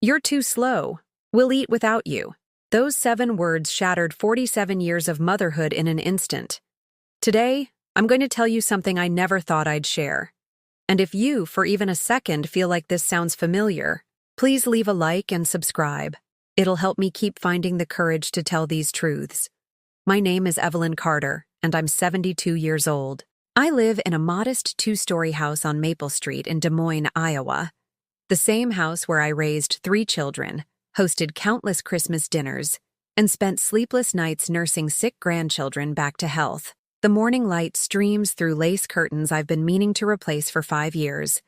You're too slow. We'll eat without you. Those 7 words shattered 47 years of motherhood in an instant. Today, I'm going to tell you something I never thought I'd share. And if you, for even a second, feel like this sounds familiar, please leave a like and subscribe. It'll help me keep finding the courage to tell these truths. My name is Evelyn Carter, and I'm 72 years old. I live in a modest 2-story house on Maple Street in Des Moines, Iowa. The same house where I raised 3 children, hosted countless Christmas dinners, and spent sleepless nights nursing sick grandchildren back to health. The morning light streams through lace curtains I've been meaning to replace for 5 years,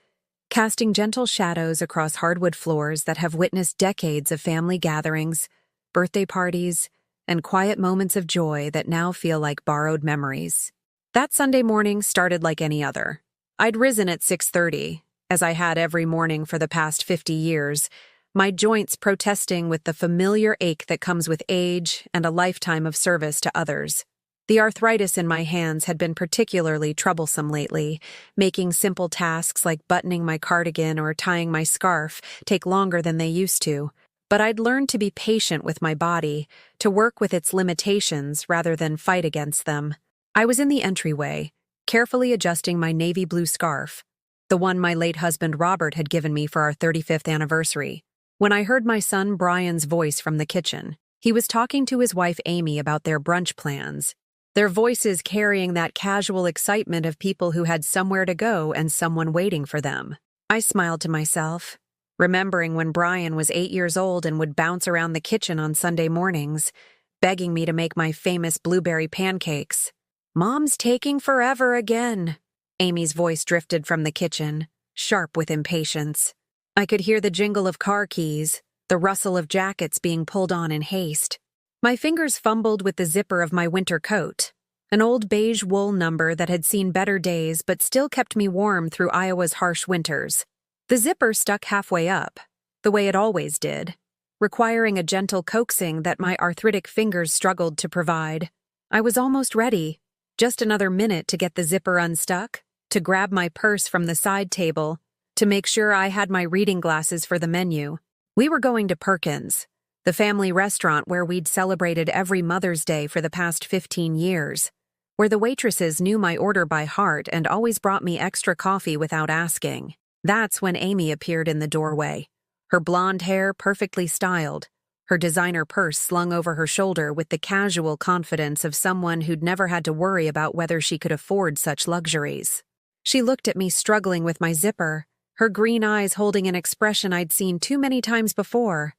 casting gentle shadows across hardwood floors that have witnessed decades of family gatherings, birthday parties, and quiet moments of joy that now feel like borrowed memories. That Sunday morning started like any other. I'd risen at 6:30, as I had every morning for the past 50 years, my joints protesting with the familiar ache that comes with age and a lifetime of service to others. The arthritis in my hands had been particularly troublesome lately, making simple tasks like buttoning my cardigan or tying my scarf take longer than they used to. But I'd learned to be patient with my body, to work with its limitations rather than fight against them. I was in the entryway, carefully adjusting my navy blue scarf, the one my late husband Robert had given me for our 35th anniversary, when I heard my son Brian's voice from the kitchen. He was talking to his wife Amy about their brunch plans, their voices carrying that casual excitement of people who had somewhere to go and someone waiting for them. I smiled to myself, remembering when Brian was 8 years old and would bounce around the kitchen on Sunday mornings, begging me to make my famous blueberry pancakes. "Mom's taking forever again." Amy's voice drifted from the kitchen, sharp with impatience. I could hear the jingle of car keys, the rustle of jackets being pulled on in haste. My fingers fumbled with the zipper of my winter coat, an old beige wool number that had seen better days but still kept me warm through Iowa's harsh winters. The zipper stuck halfway up, the way it always did, requiring a gentle coaxing that my arthritic fingers struggled to provide. I was almost ready, just another minute to get the zipper unstuck, to grab my purse from the side table, to make sure I had my reading glasses for the menu. We were going to Perkins, the family restaurant where we'd celebrated every Mother's Day for the past 15 years, where the waitresses knew my order by heart and always brought me extra coffee without asking. That's when Amy appeared in the doorway, her blonde hair perfectly styled, her designer purse slung over her shoulder with the casual confidence of someone who'd never had to worry about whether she could afford such luxuries. She looked at me struggling with my zipper, her green eyes holding an expression I'd seen too many times before,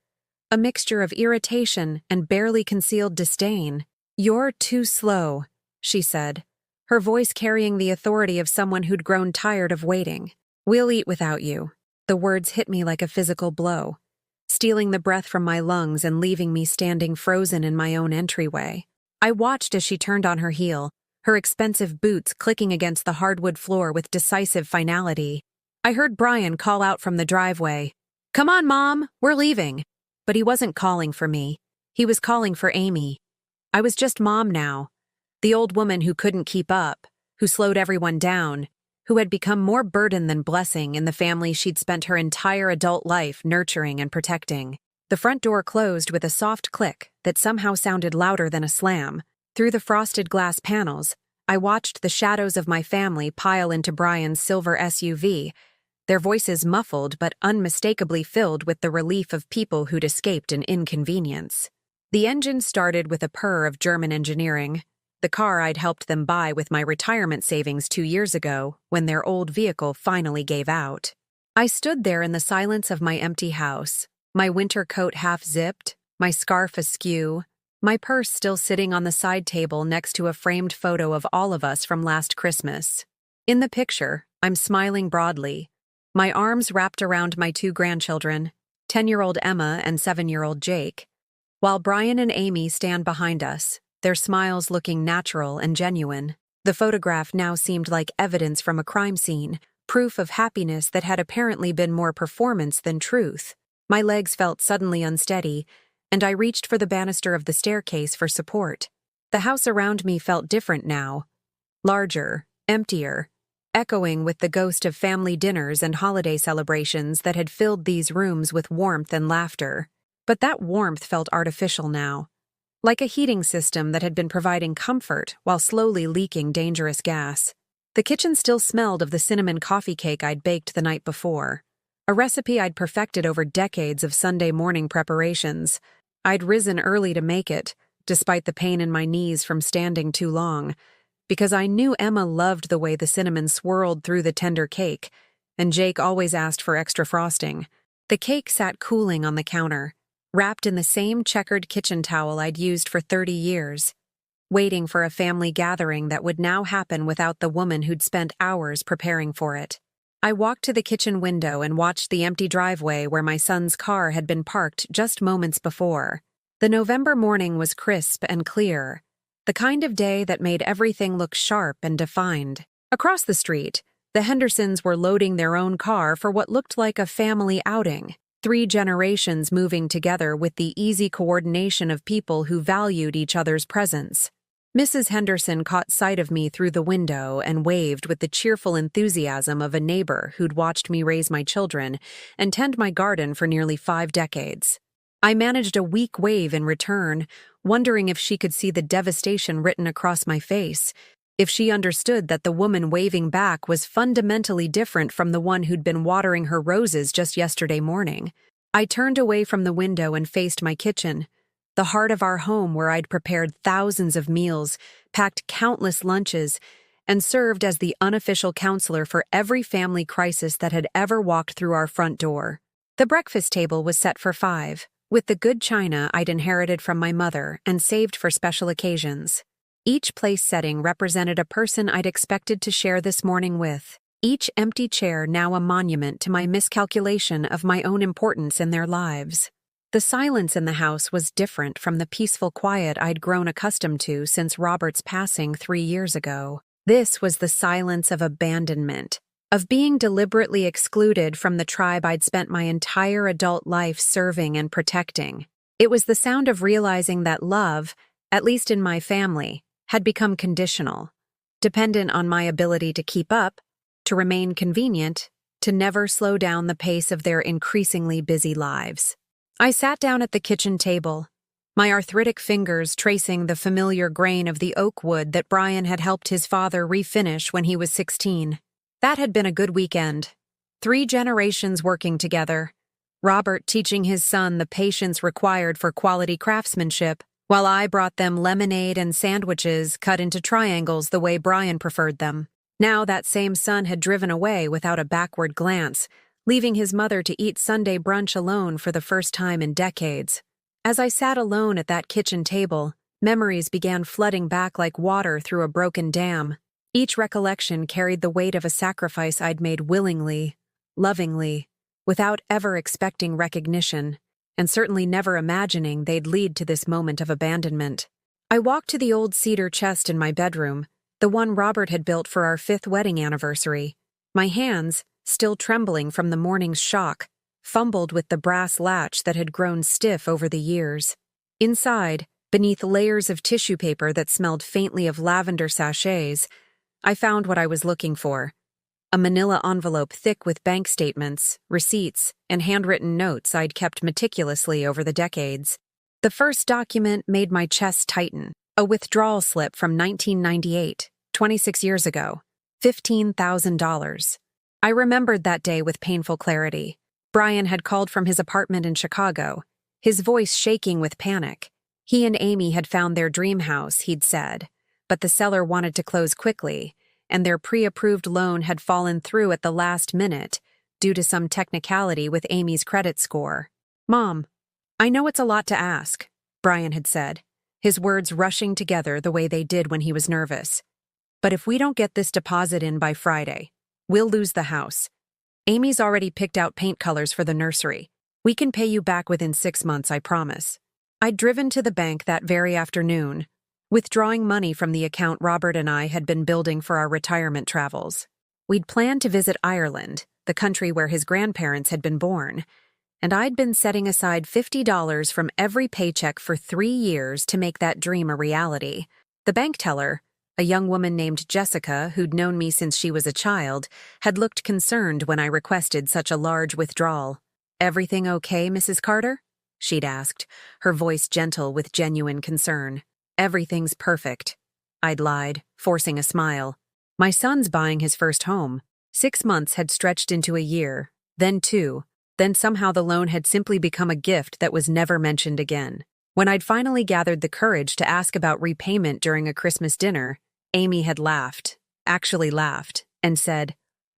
a mixture of irritation and barely concealed disdain. "You're too slow," she said, her voice carrying the authority of someone who'd grown tired of waiting. "We'll eat without you." The words hit me like a physical blow, stealing the breath from my lungs and leaving me standing frozen in my own entryway. I watched as she turned on her heel, her expensive boots clicking against the hardwood floor with decisive finality. I heard Brian call out from the driveway, "Come on, Mom, we're leaving." But he wasn't calling for me. He was calling for Amy. I was just Mom now, the old woman who couldn't keep up, who slowed everyone down, who had become more burden than blessing in the family she'd spent her entire adult life nurturing and protecting. The front door closed with a soft click that somehow sounded louder than a slam. Through the frosted glass panels, I watched the shadows of my family pile into Brian's silver SUV, their voices muffled but unmistakably filled with the relief of people who'd escaped an inconvenience. The engine started with a purr of German engineering, the car I'd helped them buy with my retirement savings 2 years ago when their old vehicle finally gave out. I stood there in the silence of my empty house, my winter coat half-zipped, my scarf askew, my purse still sitting on the side table next to a framed photo of all of us from last Christmas. In the picture, I'm smiling broadly, my arms wrapped around my 2 grandchildren, 10-year-old Emma and 7-year-old Jake, while Brian and Amy stand behind us, their smiles looking natural and genuine. The photograph now seemed like evidence from a crime scene, proof of happiness that had apparently been more performance than truth. My legs felt suddenly unsteady, and I reached for the banister of the staircase for support. The house around me felt different now, larger, emptier, echoing with the ghost of family dinners and holiday celebrations that had filled these rooms with warmth and laughter. But that warmth felt artificial now, like a heating system that had been providing comfort while slowly leaking dangerous gas. The kitchen still smelled of the cinnamon coffee cake I'd baked the night before, a recipe I'd perfected over decades of Sunday morning preparations. I'd risen early to make it, despite the pain in my knees from standing too long, because I knew Emma loved the way the cinnamon swirled through the tender cake, and Jake always asked for extra frosting. The cake sat cooling on the counter, wrapped in the same checkered kitchen towel I'd used for 30 years, waiting for a family gathering that would now happen without the woman who'd spent hours preparing for it. I walked to the kitchen window and watched the empty driveway where my son's car had been parked just moments before. The November morning was crisp and clear, the kind of day that made everything look sharp and defined. Across the street, the Hendersons were loading their own car for what looked like a family outing, 3 generations moving together with the easy coordination of people who valued each other's presence. Mrs. Henderson caught sight of me through the window and waved with the cheerful enthusiasm of a neighbor who'd watched me raise my children and tend my garden for nearly 5 decades. I managed a weak wave in return, wondering if she could see the devastation written across my face, if she understood that the woman waving back was fundamentally different from the one who'd been watering her roses just yesterday morning. I turned away from the window and faced my kitchen, the heart of our home where I'd prepared thousands of meals, packed countless lunches, and served as the unofficial counselor for every family crisis that had ever walked through our front door. The breakfast table was set for 5, with the good china I'd inherited from my mother and saved for special occasions. Each place setting represented a person I'd expected to share this morning with, each empty chair now a monument to my miscalculation of my own importance in their lives. The silence in the house was different from the peaceful quiet I'd grown accustomed to since Robert's passing 3 years ago. This was the silence of abandonment, of being deliberately excluded from the tribe I'd spent my entire adult life serving and protecting. It was the sound of realizing that love, at least in my family, had become conditional, dependent on my ability to keep up, to remain convenient, to never slow down the pace of their increasingly busy lives. I sat down at the kitchen table, my arthritic fingers tracing the familiar grain of the oak wood that Brian had helped his father refinish when he was 16. That had been a good weekend. 3 generations working together, Robert teaching his son the patience required for quality craftsmanship, while I brought them lemonade and sandwiches cut into triangles the way Brian preferred them. Now that same son had driven away without a backward glance, leaving his mother to eat Sunday brunch alone for the first time in decades. As I sat alone at that kitchen table, memories began flooding back like water through a broken dam. Each recollection carried the weight of a sacrifice I'd made willingly, lovingly, without ever expecting recognition, and certainly never imagining they'd lead to this moment of abandonment. I walked to the old cedar chest in my bedroom, the one Robert had built for our 5th wedding anniversary. My hands, still trembling from the morning's shock, fumbled with the brass latch that had grown stiff over the years. Inside, beneath layers of tissue paper that smelled faintly of lavender sachets, I found what I was looking for: a manila envelope thick with bank statements, receipts, and handwritten notes I'd kept meticulously over the decades. The first document made my chest tighten, a withdrawal slip from 1998, 26 years ago, $15,000. I remembered that day with painful clarity. Brian had called from his apartment in Chicago, his voice shaking with panic. He and Amy had found their dream house, he'd said, but the seller wanted to close quickly, and their pre-approved loan had fallen through at the last minute due to some technicality with Amy's credit score. "Mom, I know it's a lot to ask," Brian had said, his words rushing together the way they did when he was nervous. "But if we don't get this deposit in by Friday, we'll lose the house. Amy's already picked out paint colors for the nursery. We can pay you back within 6 months, I promise." I'd driven to the bank that very afternoon, withdrawing money from the account Robert and I had been building for our retirement travels. We'd planned to visit Ireland, the country where his grandparents had been born, and I'd been setting aside $50 from every paycheck for 3 years to make that dream a reality. The bank teller, a young woman named Jessica, who'd known me since she was a child, had looked concerned when I requested such a large withdrawal. "Everything okay, Mrs. Carter?" she'd asked, her voice gentle with genuine concern. "Everything's perfect," I'd lied, forcing a smile. My son's buying his first home. 6 months had stretched into a year, then 2, then somehow the loan had simply become a gift that was never mentioned again. When I'd finally gathered the courage to ask about repayment during a Christmas dinner, Amy had actually laughed, and said,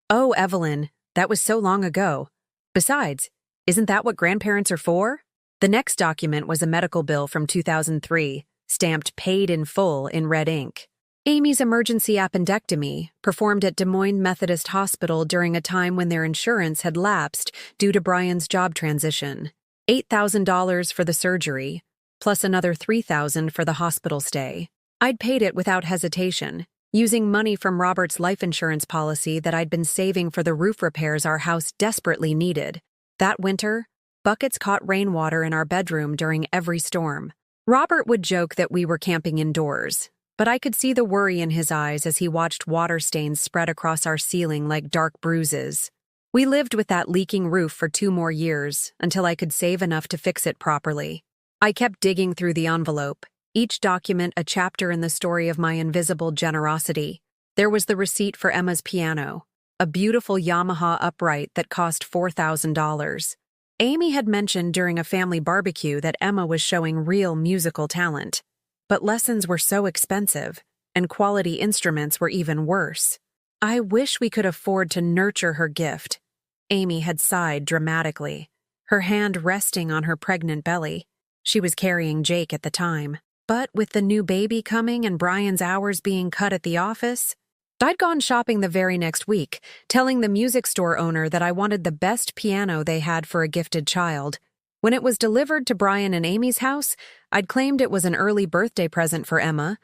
"Oh, Evelyn, that was so long ago. Besides, isn't that what grandparents are for?" The next document was a medical bill from 2003, stamped "paid in full" in red ink. Amy's emergency appendectomy, performed at Des Moines Methodist Hospital during a time when their insurance had lapsed due to Brian's job transition. $8,000 for the surgery, plus another $3,000 for the hospital stay. I'd paid it without hesitation, using money from Robert's life insurance policy that I'd been saving for the roof repairs our house desperately needed. That winter, buckets caught rainwater in our bedroom during every storm. Robert would joke that we were camping indoors, but I could see the worry in his eyes as he watched water stains spread across our ceiling like dark bruises. We lived with that leaking roof for 2 more years, until I could save enough to fix it properly. I kept digging through the envelope, each document a chapter in the story of my invisible generosity. There was the receipt for Emma's piano, a beautiful Yamaha upright that cost $4,000. Amy had mentioned during a family barbecue that Emma was showing real musical talent. But lessons were so expensive, and quality instruments were even worse. "I wish we could afford to nurture her gift," Amy had sighed dramatically, her hand resting on her pregnant belly. She was carrying Jake at the time. But with the new baby coming and Brian's hours being cut at the office, I'd gone shopping the very next week, telling the music store owner that I wanted the best piano they had for a gifted child. When it was delivered to Brian and Amy's house, I'd claimed it was an early birthday present for Emma,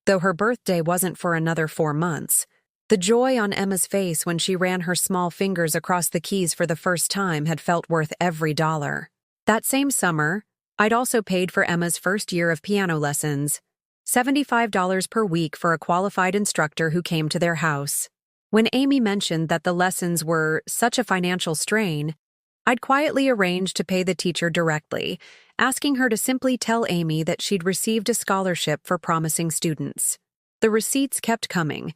though her birthday wasn't for another 4 months. The joy on Emma's face when she ran her small fingers across the keys for the first time had felt worth every dollar. That same summer, I'd also paid for Emma's first year of piano lessons, $75 per week for a qualified instructor who came to their house. When Amy mentioned that the lessons were such a financial strain, I'd quietly arranged to pay the teacher directly, asking her to simply tell Amy that she'd received a scholarship for promising students. The receipts kept coming,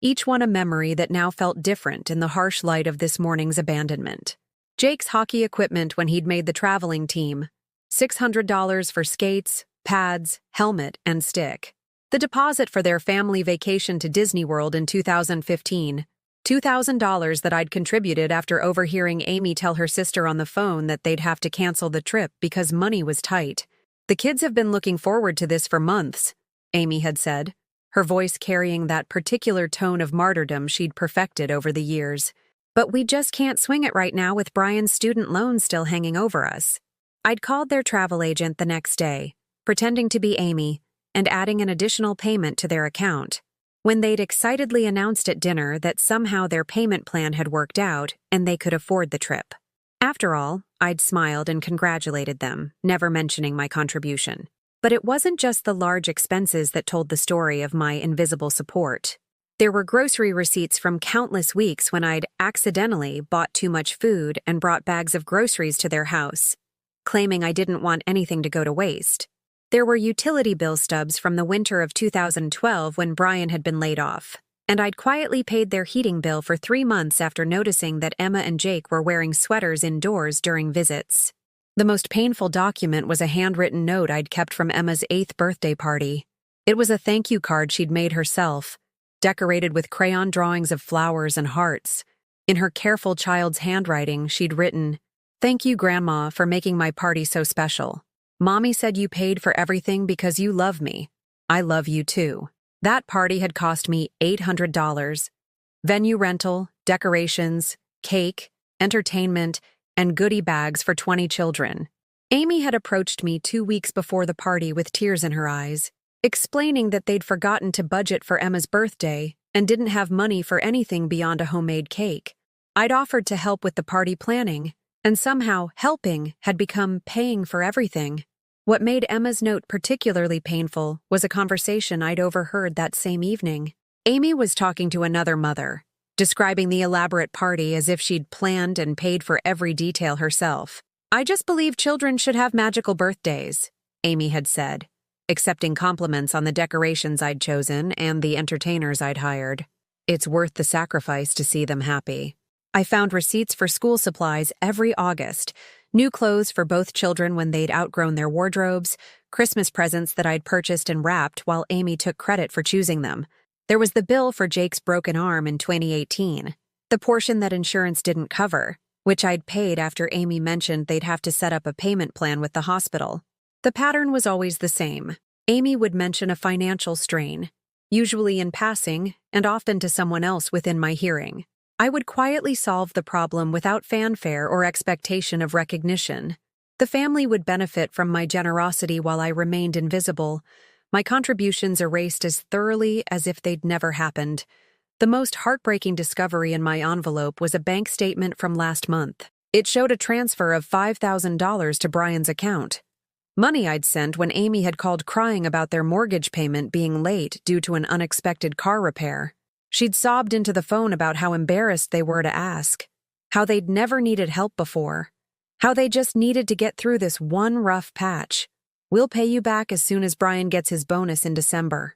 each one a memory that now felt different in the harsh light of this morning's abandonment. Jake's hockey equipment when he'd made the traveling team, $600 for skates, pads, helmet, and stick. The deposit for their family vacation to Disney World in 2015, $2,000 that I'd contributed after overhearing Amy tell her sister on the phone that they'd have to cancel the trip because money was tight. "The kids have been looking forward to this for months," Amy had said, her voice carrying that particular tone of martyrdom she'd perfected over the years. "But we just can't swing it right now with Brian's student loans still hanging over us." I'd called their travel agent the next day, pretending to be Amy, and adding an additional payment to their account. When they'd excitedly announced at dinner that somehow their payment plan had worked out and they could afford the trip. After all, I'd smiled and congratulated them, never mentioning my contribution. But it wasn't just the large expenses that told the story of my invisible support. There were grocery receipts from countless weeks when I'd accidentally bought too much food and brought bags of groceries to their house, claiming I didn't want anything to go to waste. There were utility bill stubs from the winter of 2012 when Brian had been laid off, and I'd quietly paid their heating bill for 3 months after noticing that Emma and Jake were wearing sweaters indoors during visits. The most painful document was a handwritten note I'd kept from Emma's 8th birthday party. It was a thank you card she'd made herself, decorated with crayon drawings of flowers and hearts. In her careful child's handwriting, she'd written, "Thank you, Grandma, for making my party so special. Mommy said you paid for everything because you love me. I love you too." That party had cost me $800. Venue rental, decorations, cake, entertainment, and goodie bags for 20 children. Amy had approached me 2 weeks before the party with tears in her eyes, explaining that they'd forgotten to budget for Emma's birthday and didn't have money for anything beyond a homemade cake. I'd offered to help with the party planning, and somehow helping had become paying for everything. What made Emma's note particularly painful was a conversation I'd overheard that same evening. Amy was talking to another mother, describing the elaborate party as if she'd planned and paid for every detail herself. "I just believe children should have magical birthdays," Amy had said, accepting compliments on the decorations I'd chosen and the entertainers I'd hired. "It's worth the sacrifice to see them happy." I found receipts for school supplies every August, new clothes for both children when they'd outgrown their wardrobes, Christmas presents that I'd purchased and wrapped while Amy took credit for choosing them. There was the bill for Jake's broken arm in 2018, the portion that insurance didn't cover, which I'd paid after Amy mentioned they'd have to set up a payment plan with the hospital. The pattern was always the same. Amy would mention a financial strain, usually in passing and often to someone else within my hearing. I would quietly solve the problem without fanfare or expectation of recognition. The family would benefit from my generosity while I remained invisible, my contributions erased as thoroughly as if they'd never happened. The most heartbreaking discovery in my envelope was a bank statement from last month. It showed a transfer of $5,000 to Brian's account. Money I'd sent when Amy had called crying about their mortgage payment being late due to an unexpected car repair. She'd sobbed into the phone about how embarrassed they were to ask, how they'd never needed help before, how they just needed to get through this one rough patch. "We'll pay you back as soon as Brian gets his bonus in December,"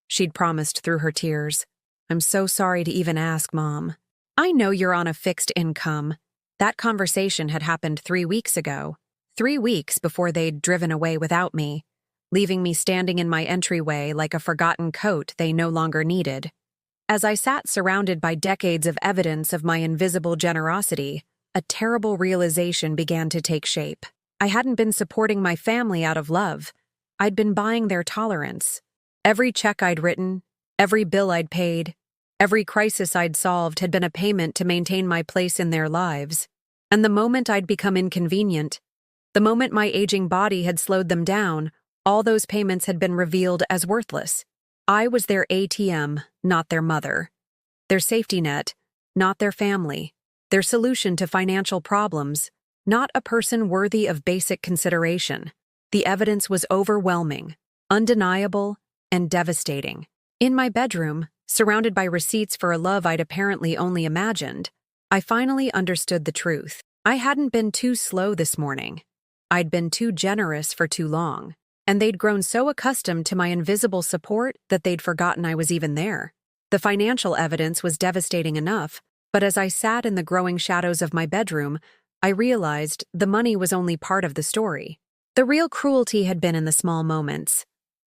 she'd promised through her tears. "I'm so sorry to even ask, Mom. I know you're on a fixed income." That conversation had happened 3 weeks ago, 3 weeks before they'd driven away without me, leaving me standing in my entryway like a forgotten coat they no longer needed. As I sat surrounded by decades of evidence of my invisible generosity, a terrible realization began to take shape. I hadn't been supporting my family out of love. I'd been buying their tolerance. Every check I'd written, every bill I'd paid, every crisis I'd solved had been a payment to maintain my place in their lives. And the moment I'd become inconvenient, the moment my aging body had slowed them down, all those payments had been revealed as worthless. I was their ATM, not their mother. Their safety net, not their family. Their solution to financial problems, not a person worthy of basic consideration. The evidence was overwhelming, undeniable, and devastating. In my bedroom, surrounded by receipts for a love I'd apparently only imagined, I finally understood the truth. I hadn't been too slow this morning. I'd been too generous for too long, and they'd grown so accustomed to my invisible support that they'd forgotten I was even there. The financial evidence was devastating enough, but as I sat in the growing shadows of my bedroom, I realized the money was only part of the story. The real cruelty had been in the small moments,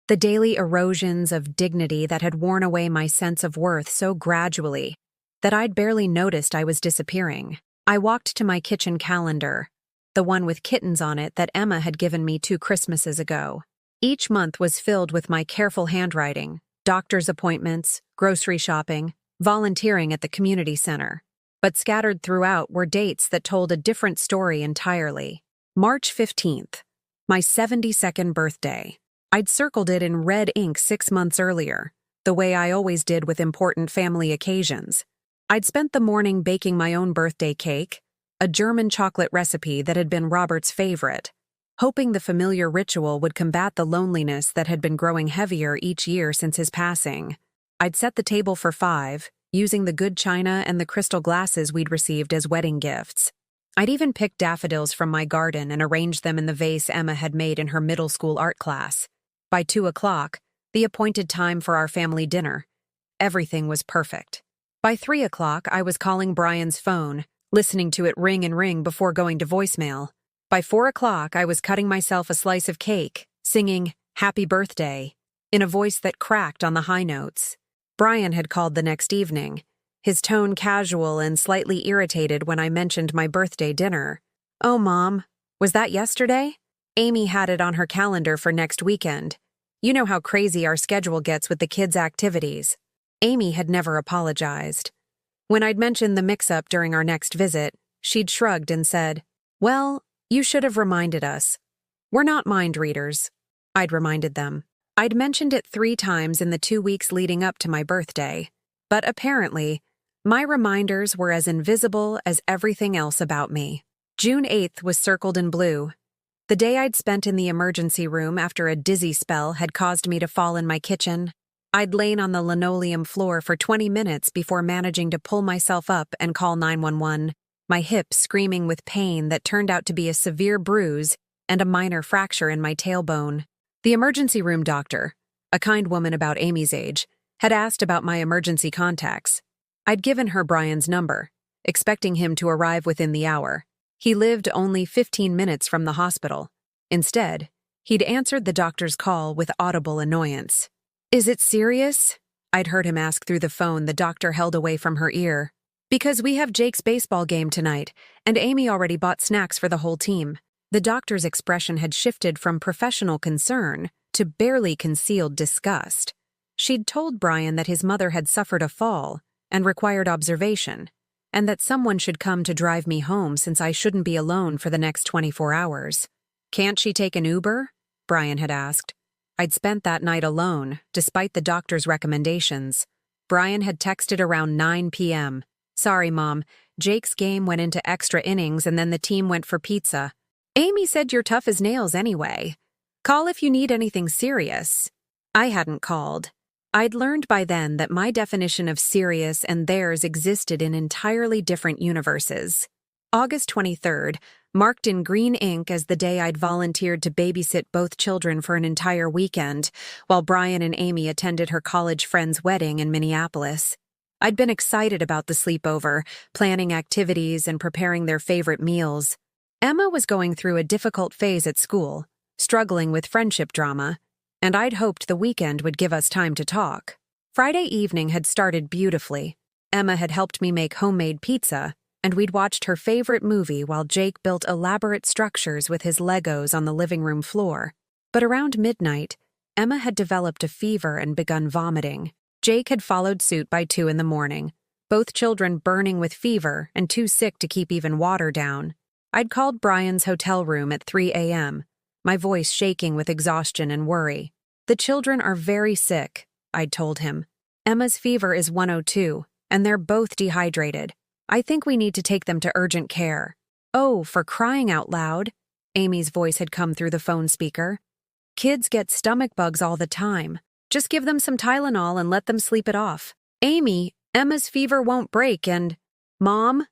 the daily erosions of dignity that had worn away my sense of worth so gradually that I'd barely noticed I was disappearing. I walked to my kitchen calendar, the one with kittens on it that Emma had given me 2 Christmases ago. Each month was filled with my careful handwriting, doctor's appointments, grocery shopping, volunteering at the community center. But scattered throughout were dates that told a different story entirely. March 15th, my 72nd birthday. I'd circled it in red ink 6 months earlier, the way I always did with important family occasions. I'd spent the morning baking my own birthday cake, a German chocolate recipe that had been Robert's favorite, hoping the familiar ritual would combat the loneliness that had been growing heavier each year since his passing. I'd set the table for 5, using the good china and the crystal glasses we'd received as wedding gifts. I'd even picked daffodils from my garden and arranged them in the vase Emma had made in her middle school art class. By 2 o'clock, the appointed time for our family dinner, everything was perfect. By 3 o'clock, I was calling Brian's phone, listening to it ring and ring before going to voicemail. By 4 o'clock, I was cutting myself a slice of cake, singing "Happy Birthday" in a voice that cracked on the high notes. Brian had called the next evening, his tone casual and slightly irritated when I mentioned my birthday dinner. "Oh, Mom, was that yesterday?" Amy had it on her calendar for next weekend. You know how crazy our schedule gets with the kids' activities. Amy had never apologized. When I'd mentioned the mix-up during our next visit, she'd shrugged and said, "Well, you should have reminded us. We're not mind readers." I'd reminded them. I'd mentioned it 3 times in the 2 weeks leading up to my birthday, but apparently, my reminders were as invisible as everything else about me. June 8th was circled in blue. The day I'd spent in the emergency room after a dizzy spell had caused me to fall in my kitchen. I'd lain on the linoleum floor for 20 minutes before managing to pull myself up and call 911, my hip screaming with pain that turned out to be a severe bruise and a minor fracture in my tailbone. The emergency room doctor, a kind woman about Amy's age, had asked about my emergency contacts. I'd given her Brian's number, expecting him to arrive within the hour. He lived only 15 minutes from the hospital. Instead, he'd answered the doctor's call with audible annoyance. "Is it serious?" I'd heard him ask through the phone the doctor held away from her ear. "Because we have Jake's baseball game tonight, and Amy already bought snacks for the whole team." The doctor's expression had shifted from professional concern to barely concealed disgust. She'd told Brian that his mother had suffered a fall and required observation, and that someone should come to drive me home since I shouldn't be alone for the next 24 hours. "Can't she take an Uber?" Brian had asked. I'd spent that night alone, despite the doctor's recommendations. Brian had texted around 9 p.m. "Sorry, Mom. Jake's game went into extra innings and then the team went for pizza. Amy said you're tough as nails anyway. Call if you need anything serious." I hadn't called. I'd learned by then that my definition of serious and theirs existed in entirely different universes. August 23rd, marked in green ink as the day I'd volunteered to babysit both children for an entire weekend, while Brian and Amy attended her college friend's wedding in Minneapolis. I'd been excited about the sleepover, planning activities and preparing their favorite meals. Emma was going through a difficult phase at school, struggling with friendship drama, and I'd hoped the weekend would give us time to talk. Friday evening had started beautifully. Emma had helped me make homemade pizza, and we'd watched her favorite movie while Jake built elaborate structures with his Legos on the living room floor. But around midnight, Emma had developed a fever and begun vomiting. Jake had followed suit by 2 in the morning, both children burning with fever and too sick to keep even water down. I'd called Brian's hotel room at 3 a.m., my voice shaking with exhaustion and worry. "The children are very sick," I'd told him. "Emma's fever is 102, and they're both dehydrated. I think we need to take them to urgent care." "Oh, for crying out loud," Amy's voice had come through the phone speaker. "Kids get stomach bugs all the time. Just give them some Tylenol and let them sleep it off. Amy, Emma's fever won't break and—" "Mom?"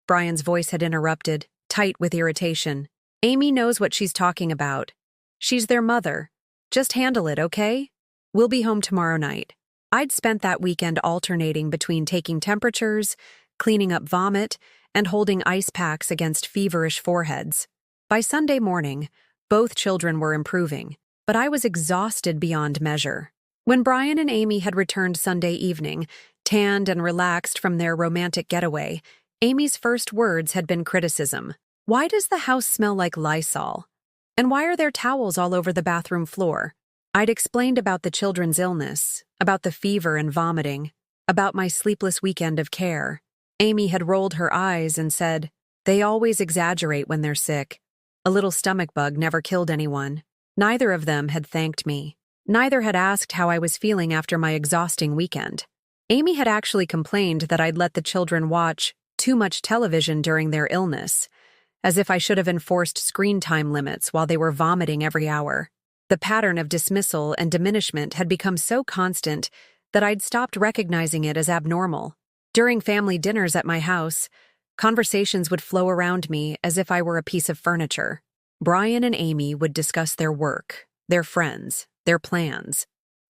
Brian's voice had interrupted, tight with irritation. "Amy knows what she's talking about. She's their mother. Just handle it, okay? We'll be home tomorrow night." I'd spent that weekend alternating between taking temperatures, cleaning up vomit, and holding ice packs against feverish foreheads. By Sunday morning, both children were improving, but I was exhausted beyond measure. When Brian and Amy had returned Sunday evening, tanned and relaxed from their romantic getaway, Amy's first words had been criticism. "Why does the house smell like Lysol? And why are there towels all over the bathroom floor?" I'd explained about the children's illness, about the fever and vomiting, about my sleepless weekend of care. Amy had rolled her eyes and said, "They always exaggerate when they're sick. A little stomach bug never killed anyone." Neither of them had thanked me. Neither had asked how I was feeling after my exhausting weekend. Amy had actually complained that I'd let the children watch too much television during their illness, as if I should have enforced screen time limits while they were vomiting every hour. The pattern of dismissal and diminishment had become so constant that I'd stopped recognizing it as abnormal. During family dinners at my house, conversations would flow around me as if I were a piece of furniture. Brian and Amy would discuss their work, their friends, their plans,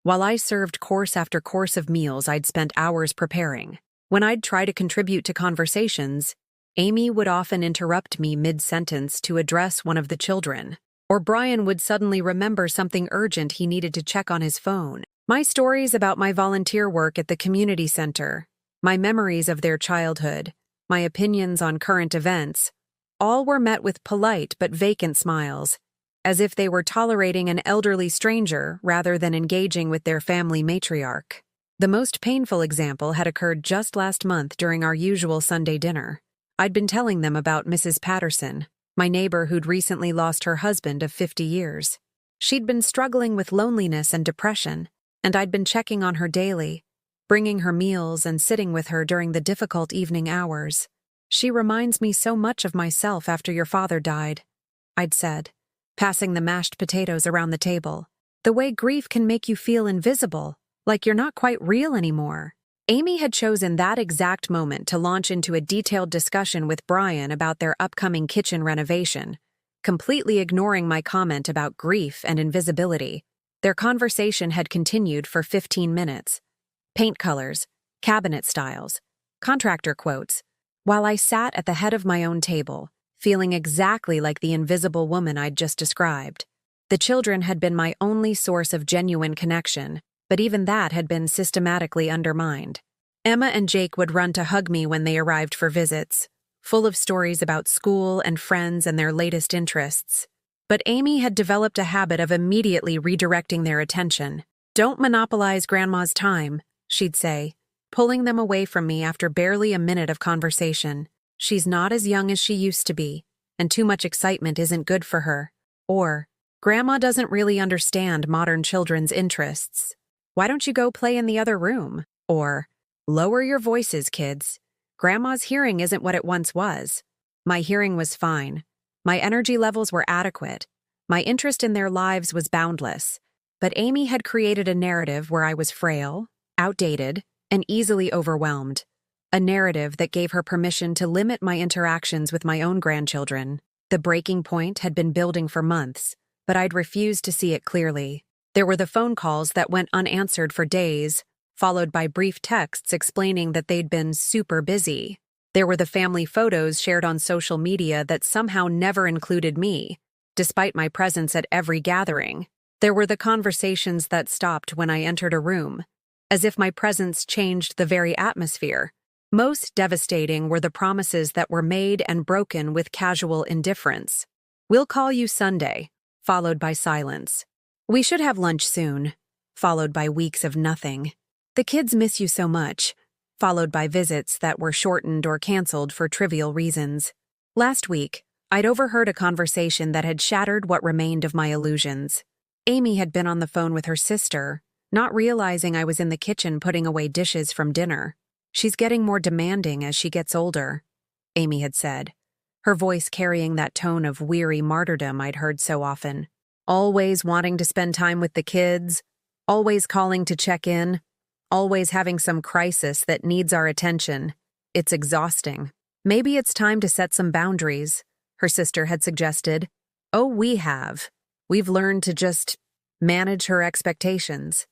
while I served course after course of meals I'd spent hours preparing. When I'd try to contribute to conversations, Amy would often interrupt me mid-sentence to address one of the children, or Brian would suddenly remember something urgent he needed to check on his phone. My stories about my volunteer work at the community center, my memories of their childhood, my opinions on current events, all were met with polite but vacant smiles, as if they were tolerating an elderly stranger rather than engaging with their family matriarch. The most painful example had occurred just last month during our usual Sunday dinner. I'd been telling them about Mrs. Patterson, my neighbor who'd recently lost her husband of 50 years. She'd been struggling with loneliness and depression, and I'd been checking on her daily, bringing her meals and sitting with her during the difficult evening hours. "She reminds me so much of myself after your father died," I'd said, passing the mashed potatoes around the table. The way grief can make you feel invisible, like you're not quite real anymore. Amy had chosen that exact moment to launch into a detailed discussion with Brian about their upcoming kitchen renovation, completely ignoring my comment about grief and invisibility. Their conversation had continued for 15 minutes. Paint colors, cabinet styles, contractor quotes, while I sat at the head of my own table, feeling exactly like the invisible woman I'd just described. The children had been my only source of genuine connection, but even that had been systematically undermined. Emma and Jake would run to hug me when they arrived for visits, full of stories about school and friends and their latest interests. But Amy had developed a habit of immediately redirecting their attention. "Don't monopolize Grandma's time," she'd say, pulling them away from me after barely a minute of conversation. "She's not as young as she used to be, and too much excitement isn't good for her." Or, "Grandma doesn't really understand modern children's interests. Why don't you go play in the other room?" Or, "Lower your voices, kids. Grandma's hearing isn't what it once was." My hearing was fine. My energy levels were adequate. My interest in their lives was boundless. But Amy had created a narrative where I was frail, outdated, and easily overwhelmed. A narrative that gave her permission to limit my interactions with my own grandchildren. The breaking point had been building for months, but I'd refused to see it clearly. There were the phone calls that went unanswered for days, followed by brief texts explaining that they'd been super busy. There were the family photos shared on social media that somehow never included me, despite my presence at every gathering. There were the conversations that stopped when I entered a room, as if my presence changed the very atmosphere. Most devastating were the promises that were made and broken with casual indifference. "We'll call you Sunday," followed by silence. "We should have lunch soon," followed by weeks of nothing. "The kids miss you so much," followed by visits that were shortened or canceled for trivial reasons. Last week, I'd overheard a conversation that had shattered what remained of my illusions. Amy had been on the phone with her sister, not realizing I was in the kitchen putting away dishes from dinner. "She's getting more demanding as she gets older," Amy had said, her voice carrying that tone of weary martyrdom I'd heard so often. "Always wanting to spend time with the kids, always calling to check in, always having some crisis that needs our attention. It's exhausting. Maybe it's time to set some boundaries," her sister had suggested. "Oh, we have. We've learned to just manage her expectations.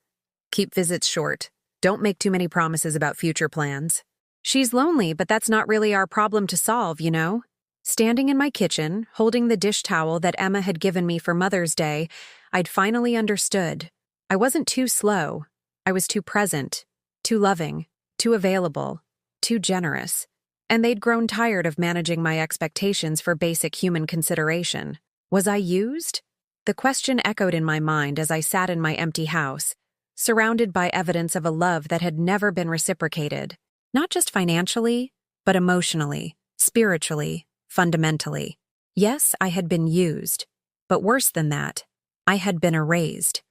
Keep visits short. Don't make too many promises about future plans. She's lonely, but that's not really our problem to solve, you know?" Standing in my kitchen, holding the dish towel that Emma had given me for Mother's Day, I'd finally understood. I wasn't too slow. I was too present, too loving, too available, too generous. And they'd grown tired of managing my expectations for basic human consideration. Was I used? The question echoed in my mind as I sat in my empty house, surrounded by evidence of a love that had never been reciprocated. Not just financially, but emotionally, spiritually, fundamentally. Yes, I had been used, but worse than that, I had been erased.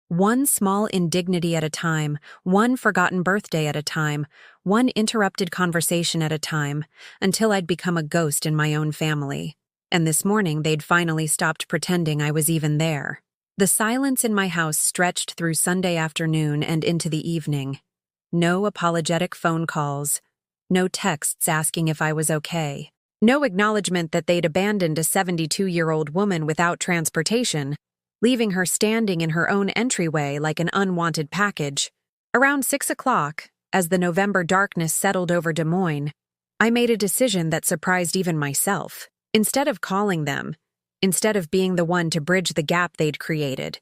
One small indignity at a time, one forgotten birthday at a time, one interrupted conversation at a time, until I'd become a ghost in my own family. And this morning they'd finally stopped pretending I was even there. The silence in my house stretched through Sunday afternoon and into the evening. No apologetic phone calls, no texts asking if I was okay, no acknowledgement that they'd abandoned a 72-year-old woman without transportation, leaving her standing in her own entryway like an unwanted package. Around 6 o'clock, as the November darkness settled over Des Moines, I made a decision that surprised even myself. Instead of calling them, instead of being the one to bridge the gap they'd created,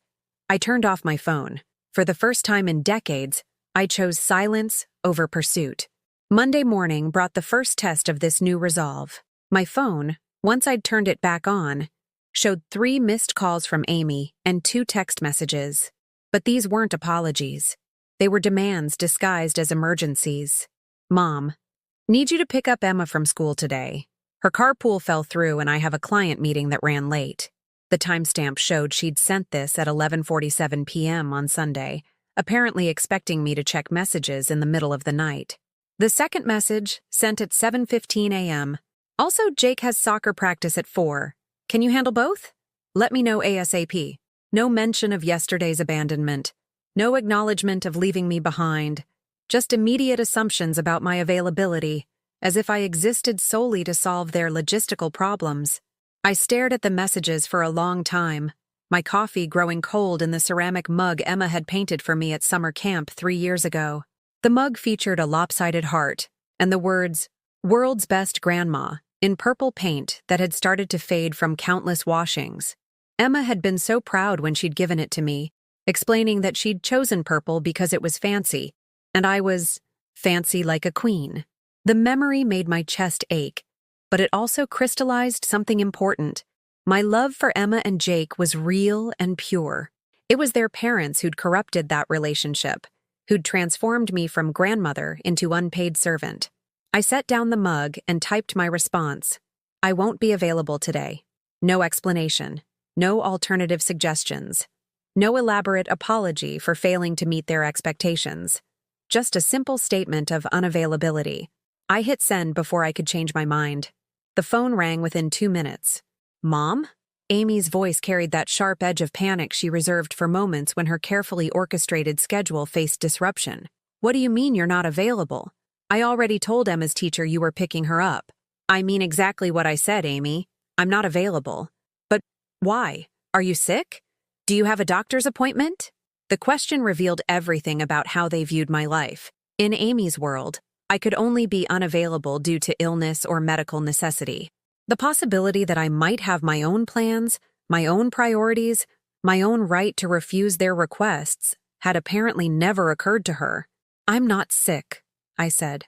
I turned off my phone. For the first time in decades, I chose silence over pursuit. Monday morning brought the first test of this new resolve. My phone, once I'd turned it back on, showed 3 missed calls from Amy and 2 text messages. But these weren't apologies. They were demands disguised as emergencies. "Mom, need you to pick up Emma from school today. Her carpool fell through and I have a client meeting that ran late." The timestamp showed she'd sent this at 11:47 p.m. on Sunday, apparently expecting me to check messages in the middle of the night. The second message, sent at 7:15 a.m. "Also, Jake has soccer practice at 4. Can you handle both?" Let me know ASAP. No mention of yesterday's abandonment. No acknowledgement of leaving me behind. Just immediate assumptions about my availability, as if I existed solely to solve their logistical problems. I stared at the messages for a long time, my coffee growing cold in the ceramic mug Emma had painted for me at summer camp 3 years ago. The mug featured a lopsided heart and the words, "World's Best Grandma," in purple paint that had started to fade from countless washings. Emma had been so proud when she'd given it to me, explaining that she'd chosen purple because it was fancy, and I was fancy like a queen. The memory made my chest ache, but it also crystallized something important. My love for Emma and Jake was real and pure. It was their parents who'd corrupted that relationship, who'd transformed me from grandmother into unpaid servant. I set down the mug and typed my response. I won't be available today. No explanation. No alternative suggestions. No elaborate apology for failing to meet their expectations. Just a simple statement of unavailability. I hit send before I could change my mind. The phone rang within 2 minutes. Mom? Amy's voice carried that sharp edge of panic she reserved for moments when her carefully orchestrated schedule faced disruption. What do you mean you're not available? I already told Emma's teacher you were picking her up. I mean exactly what I said, Amy. I'm not available. But why? Are you sick? Do you have a doctor's appointment? The question revealed everything about how they viewed my life. In Amy's world, I could only be unavailable due to illness or medical necessity. The possibility that I might have my own plans, my own priorities, my own right to refuse their requests had apparently never occurred to her. I'm not sick, I said,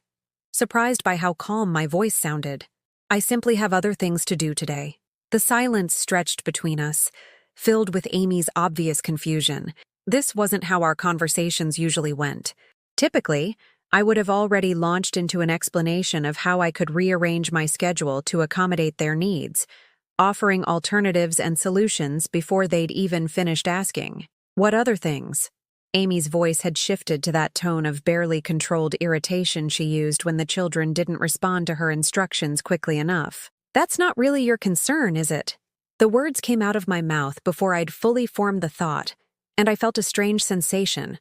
surprised by how calm my voice sounded. I simply have other things to do today. The silence stretched between us, filled with Amy's obvious confusion. This wasn't how our conversations usually went. Typically, I would have already launched into an explanation of how I could rearrange my schedule to accommodate their needs, offering alternatives and solutions before they'd even finished asking. What other things? Amy's voice had shifted to that tone of barely controlled irritation she used when the children didn't respond to her instructions quickly enough. That's not really your concern, is it? The words came out of my mouth before I'd fully formed the thought, and I felt a strange sensation.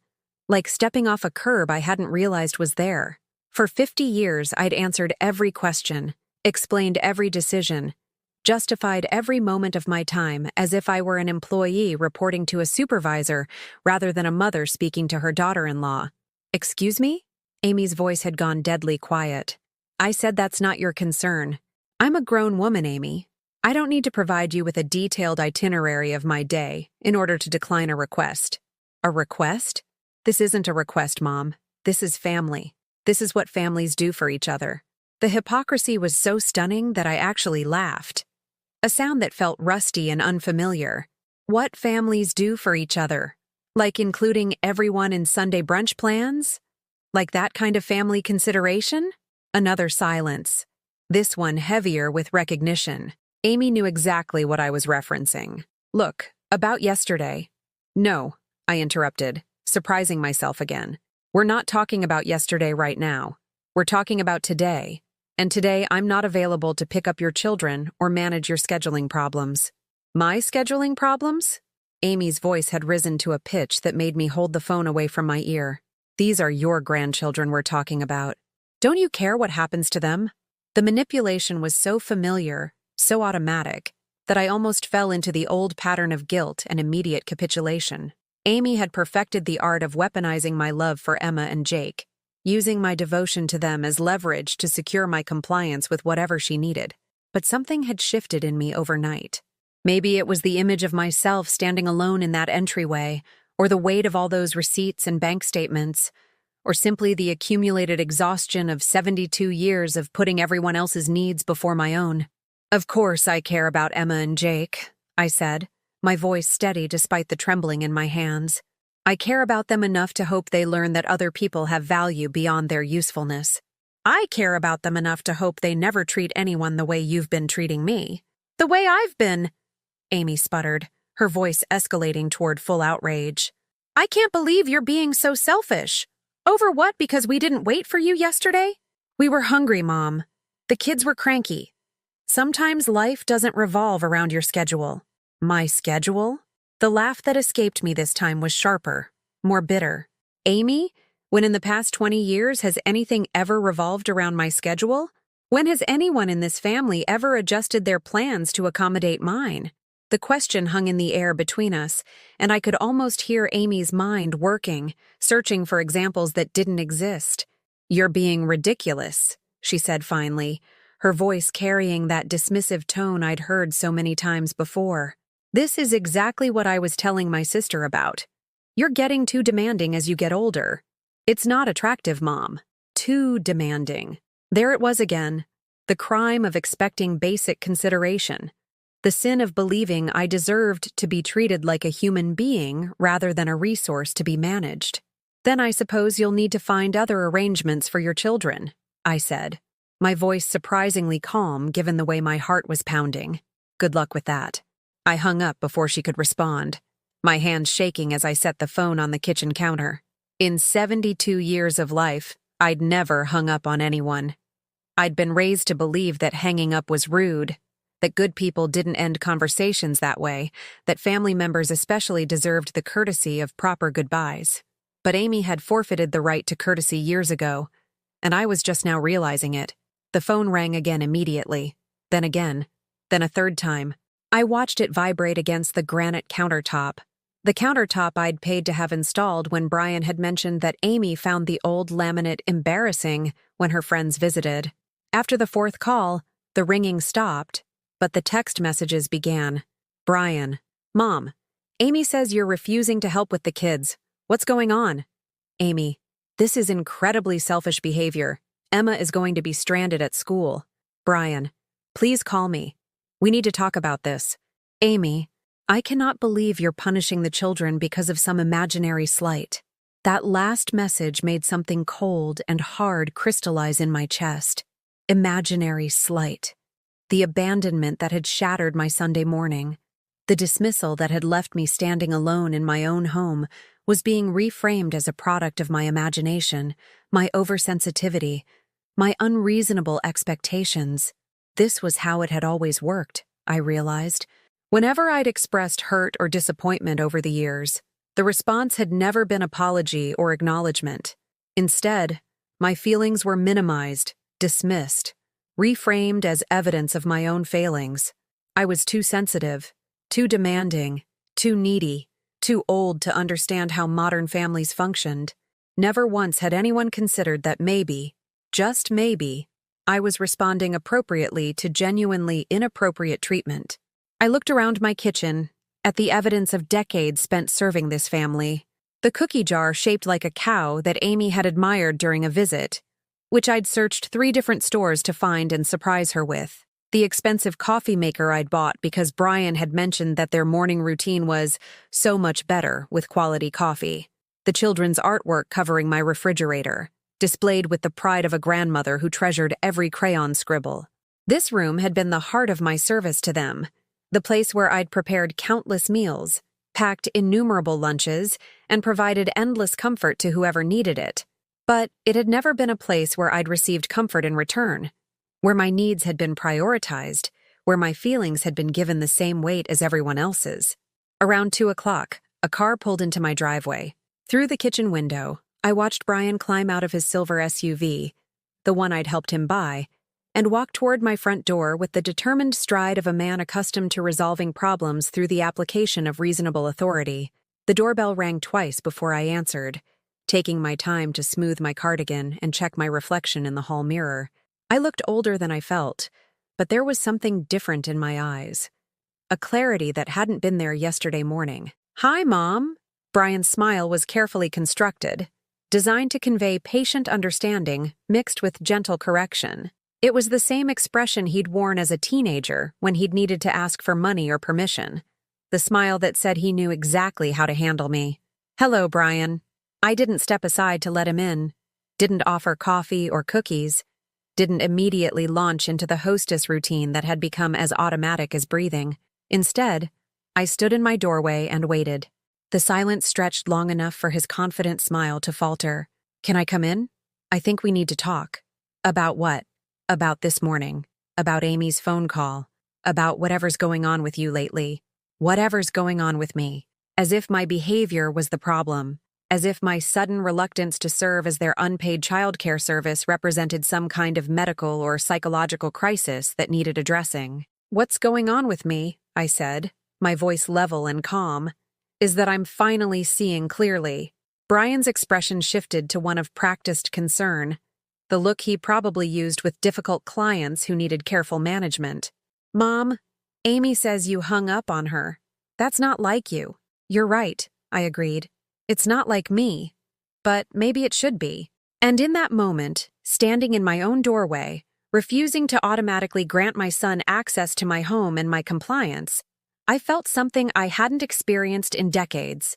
Like stepping off a curb I hadn't realized was there. For 50 years, I'd answered every question, explained every decision, justified every moment of my time as if I were an employee reporting to a supervisor rather than a mother speaking to her daughter-in-law. Excuse me? Amy's voice had gone deadly quiet. I said that's not your concern. I'm a grown woman, Amy. I don't need to provide you with a detailed itinerary of my day in order to decline a request. A request? This isn't a request, Mom. This is family. This is what families do for each other. The hypocrisy was so stunning that I actually laughed. A sound that felt rusty and unfamiliar. What families do for each other? Like including everyone in Sunday brunch plans? Like that kind of family consideration? Another silence. This one heavier with recognition. Amy knew exactly what I was referencing. Look, about yesterday. No, I interrupted, surprising myself again. We're not talking about yesterday right now. We're talking about today. And today I'm not available to pick up your children or manage your scheduling problems. My scheduling problems? Amy's voice had risen to a pitch that made me hold the phone away from my ear. These are your grandchildren we're talking about. Don't you care what happens to them? The manipulation was so familiar, so automatic, that I almost fell into the old pattern of guilt and immediate capitulation. Amy had perfected the art of weaponizing my love for Emma and Jake, using my devotion to them as leverage to secure my compliance with whatever she needed. But something had shifted in me overnight. Maybe it was the image of myself standing alone in that entryway, or the weight of all those receipts and bank statements, or simply the accumulated exhaustion of 72 years of putting everyone else's needs before my own. Of course I care about Emma and Jake, I said, my voice steady despite the trembling in my hands. I care about them enough to hope they learn that other people have value beyond their usefulness. I care about them enough to hope they never treat anyone the way you've been treating me. The way I've been, Amy sputtered, her voice escalating toward full outrage. I can't believe you're being so selfish. Over what, because we didn't wait for you yesterday? We were hungry, Mom. The kids were cranky. Sometimes life doesn't revolve around your schedule. My schedule? The laugh that escaped me this time was sharper, more bitter. Amy, when in the past 20 years has anything ever revolved around my schedule? When has anyone in this family ever adjusted their plans to accommodate mine? The question hung in the air between us, and I could almost hear Amy's mind working, searching for examples that didn't exist. "You're being ridiculous," she said finally, her voice carrying that dismissive tone I'd heard so many times before. "This is exactly what I was telling my sister about. You're getting too demanding as you get older. It's not attractive, Mom. Too demanding." There it was again, the crime of expecting basic consideration. The sin of believing I deserved to be treated like a human being rather than a resource to be managed. "Then I suppose you'll need to find other arrangements for your children," I said, my voice surprisingly calm given the way my heart was pounding. "Good luck with that." I hung up before she could respond, my hands shaking as I set the phone on the kitchen counter. In 72 years of life, I'd never hung up on anyone. I'd been raised to believe that hanging up was rude, that good people didn't end conversations that way, that family members especially deserved the courtesy of proper goodbyes. But Amy had forfeited the right to courtesy years ago, and I was just now realizing it. The phone rang again immediately, then again, then a third time. I watched it vibrate against the granite countertop, the countertop I'd paid to have installed when Brian had mentioned that Amy found the old laminate embarrassing when her friends visited. After the fourth call, the ringing stopped, but the text messages began. "Brian, Mom, Amy says you're refusing to help with the kids. What's going on?" "Amy, this is incredibly selfish behavior. Emma is going to be stranded at school." "Brian, please call me. We need to talk about this." "Amy, I cannot believe you're punishing the children because of some imaginary slight." That last message made something cold and hard crystallize in my chest. Imaginary slight. The abandonment that had shattered my Sunday morning, the dismissal that had left me standing alone in my own home, was being reframed as a product of my imagination, my oversensitivity, my unreasonable expectations. This was how it had always worked, I realized. Whenever I'd expressed hurt or disappointment over the years, the response had never been apology or acknowledgement. Instead, my feelings were minimized, dismissed, reframed as evidence of my own failings. I was too sensitive, too demanding, too needy, too old to understand how modern families functioned. Never once had anyone considered that maybe, just maybe, I was responding appropriately to genuinely inappropriate treatment. I looked around my kitchen, at the evidence of decades spent serving this family. The cookie jar shaped like a cow that Amy had admired during a visit, which I'd searched 3 different stores to find and surprise her with. The expensive coffee maker I'd bought because Brian had mentioned that their morning routine was so much better with quality coffee. The children's artwork covering my refrigerator, displayed with the pride of a grandmother who treasured every crayon scribble. This room had been the heart of my service to them, the place where I'd prepared countless meals, packed innumerable lunches, and provided endless comfort to whoever needed it. But it had never been a place where I'd received comfort in return, where my needs had been prioritized, where my feelings had been given the same weight as everyone else's. Around 2 o'clock, a car pulled into my driveway. Through the kitchen window, I watched Brian climb out of his silver SUV, the one I'd helped him buy, and walk toward my front door with the determined stride of a man accustomed to resolving problems through the application of reasonable authority. The doorbell rang twice before I answered, taking my time to smooth my cardigan and check my reflection in the hall mirror. I looked older than I felt, but there was something different in my eyes. A clarity that hadn't been there yesterday morning. "Hi, Mom." Brian's smile was carefully constructed, designed to convey patient understanding mixed with gentle correction. It was the same expression he'd worn as a teenager when he'd needed to ask for money or permission, the smile that said he knew exactly how to handle me. "Hello, Brian." I didn't step aside to let him in, didn't offer coffee or cookies, didn't immediately launch into the hostess routine that had become as automatic as breathing. Instead, I stood in my doorway and waited. The silence stretched long enough for his confident smile to falter. "Can I come in? I think we need to talk." "About what?" "About this morning. About Amy's phone call. About whatever's going on with you lately." whatever's going on with me, as if my behavior was the problem, as if my sudden reluctance to serve as their unpaid childcare service represented some kind of medical or psychological crisis that needed addressing. "What's going on with me," I said, my voice level and calm, "is that I'm finally seeing clearly." Brian's expression shifted to one of practiced concern, the look he probably used with difficult clients who needed careful management. "Mom, Amy says you hung up on her. That's not like you." "You're right," I agreed. "It's not like me, but maybe it should be." And in that moment, standing in my own doorway, refusing to automatically grant my son access to my home and my compliance, I felt something I hadn't experienced in decades.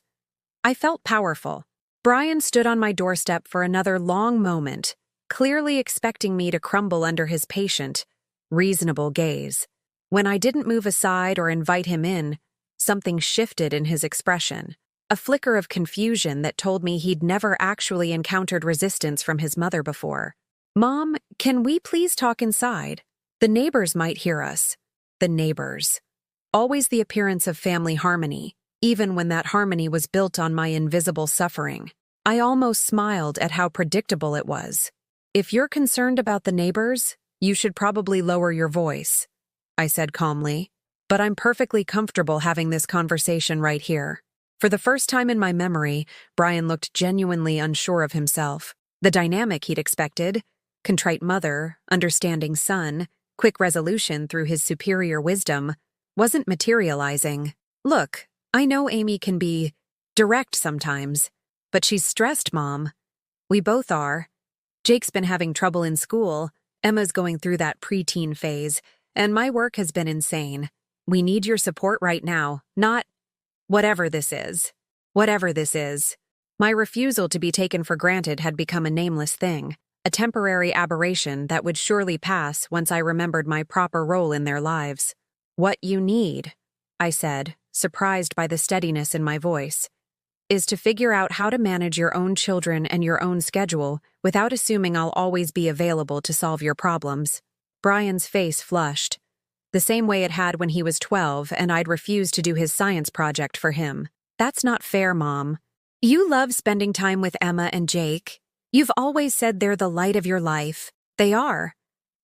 I felt powerful. Brian stood on my doorstep for another long moment, clearly expecting me to crumble under his patient, reasonable gaze. When I didn't move aside or invite him in, something shifted in his expression, a flicker of confusion that told me he'd never actually encountered resistance from his mother before. "Mom, can we please talk inside? The neighbors might hear us." The neighbors. Always the appearance of family harmony, even when that harmony was built on my invisible suffering. I almost smiled at how predictable it was. "If you're concerned about the neighbors, you should probably lower your voice," I said calmly. "But I'm perfectly comfortable having this conversation right here." For the first time in my memory, Brian looked genuinely unsure of himself. The dynamic he'd expected, contrite mother, understanding son, quick resolution through his superior wisdom, wasn't materializing. "Look, I know Amy can be direct sometimes, but she's stressed, Mom. We both are. Jake's been having trouble in school, Emma's going through that preteen phase, and my work has been insane. We need your support right now, not whatever this is." Whatever this is. My refusal to be taken for granted had become a nameless thing, a temporary aberration that would surely pass once I remembered my proper role in their lives. "What you need," I said, surprised by the steadiness in my voice, "is to figure out how to manage your own children and your own schedule without assuming I'll always be available to solve your problems." Brian's face flushed, the same way it had when he was 12 and I'd refused to do his science project for him. "That's not fair, Mom. You love spending time with Emma and Jake. You've always said they're the light of your life. They are.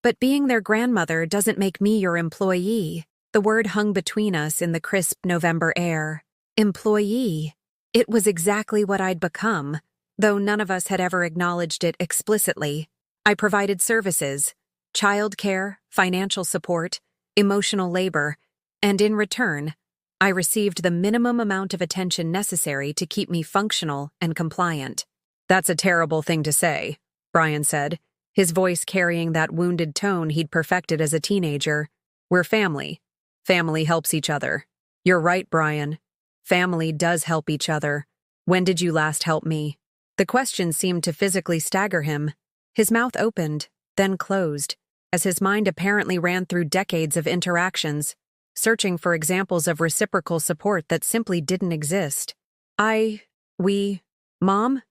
But being their grandmother doesn't make me your employee." The word hung between us in the crisp November air. Employee. It was exactly what I'd become, though none of us had ever acknowledged it explicitly. I provided services, childcare, financial support, emotional labor, and in return, I received the minimum amount of attention necessary to keep me functional and compliant. "That's a terrible thing to say," Brian said, his voice carrying that wounded tone he'd perfected as a teenager. "We're family. Family helps each other." "You're right, Brian. Family does help each other. When did you last help me?" The question seemed to physically stagger him. His mouth opened, then closed, as his mind apparently ran through decades of interactions, searching for examples of reciprocal support that simply didn't exist. Mom,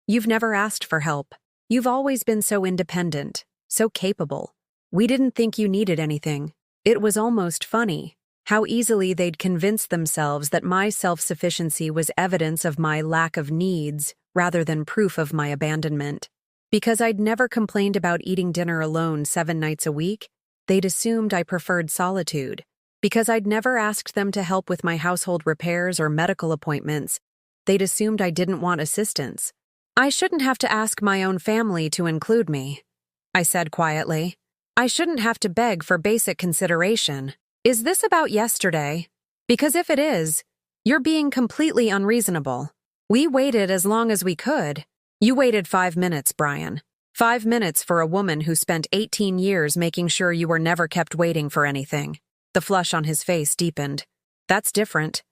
you've never asked for help. You've always been so independent, so capable. We didn't think you needed anything." It was almost funny how easily they'd convinced themselves that my self-sufficiency was evidence of my lack of needs rather than proof of my abandonment. Because I'd never complained about eating dinner alone 7 nights a week, they'd assumed I preferred solitude. Because I'd never asked them to help with my household repairs or medical appointments, they'd assumed I didn't want assistance. "I shouldn't have to ask my own family to include me," I said quietly. "I shouldn't have to beg for basic consideration. Is this about yesterday? Because if it is, you're being completely unreasonable. We waited as long as we could. You waited 5 minutes, Brian. 5 minutes for a woman who spent 18 years making sure you were never kept waiting for anything." The flush on his face deepened. "That's different.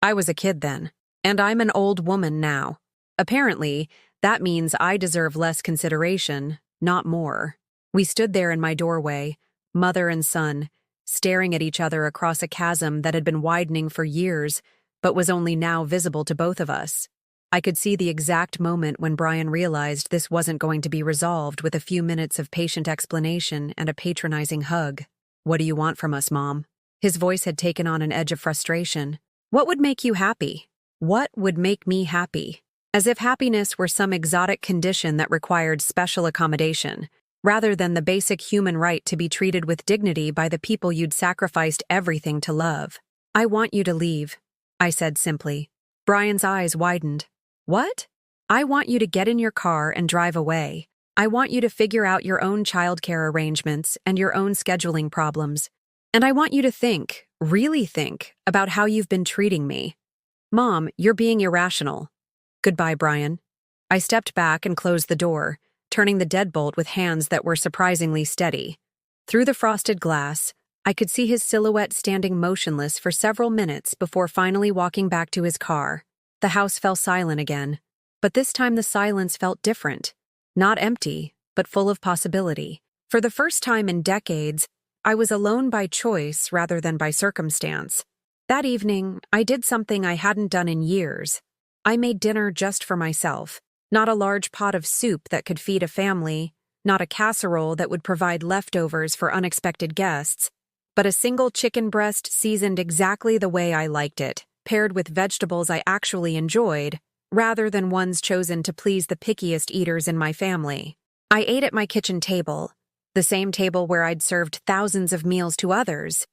I was a kid then, and I'm an old woman now. Apparently, that means I deserve less consideration, not more." We stood there in my doorway, mother and son, staring at each other across a chasm that had been widening for years, but was only now visible to both of us. I could see the exact moment when Brian realized this wasn't going to be resolved with a few minutes of patient explanation and a patronizing hug. "What do you want from us, Mom?" His voice had taken on an edge of frustration. What would make you happy? What would make me happy? As if happiness were some exotic condition that required special accommodation, rather than the basic human right to be treated with dignity by the people you'd sacrificed everything to love. I want you to leave, I said simply. Brian's eyes widened. What? I want you to get in your car and drive away. I want you to figure out your own childcare arrangements and your own scheduling problems. And I want you to think, really think, about how you've been treating me. Mom, you're being irrational. Goodbye, Brian. I stepped back and closed the door, turning the deadbolt with hands that were surprisingly steady. Through the frosted glass, I could see his silhouette standing motionless for several minutes before finally walking back to his car. The house fell silent again, but this time the silence felt different. Not empty, but full of possibility. For the first time in decades, I was alone by choice rather than by circumstance. That evening, I did something I hadn't done in years. I made dinner just for myself. Not a large pot of soup that could feed a family, not a casserole that would provide leftovers for unexpected guests, but a single chicken breast seasoned exactly the way I liked it, paired with vegetables I actually enjoyed, rather than ones chosen to please the pickiest eaters in my family. I ate at my kitchen table, the same table where I'd served thousands of meals to others.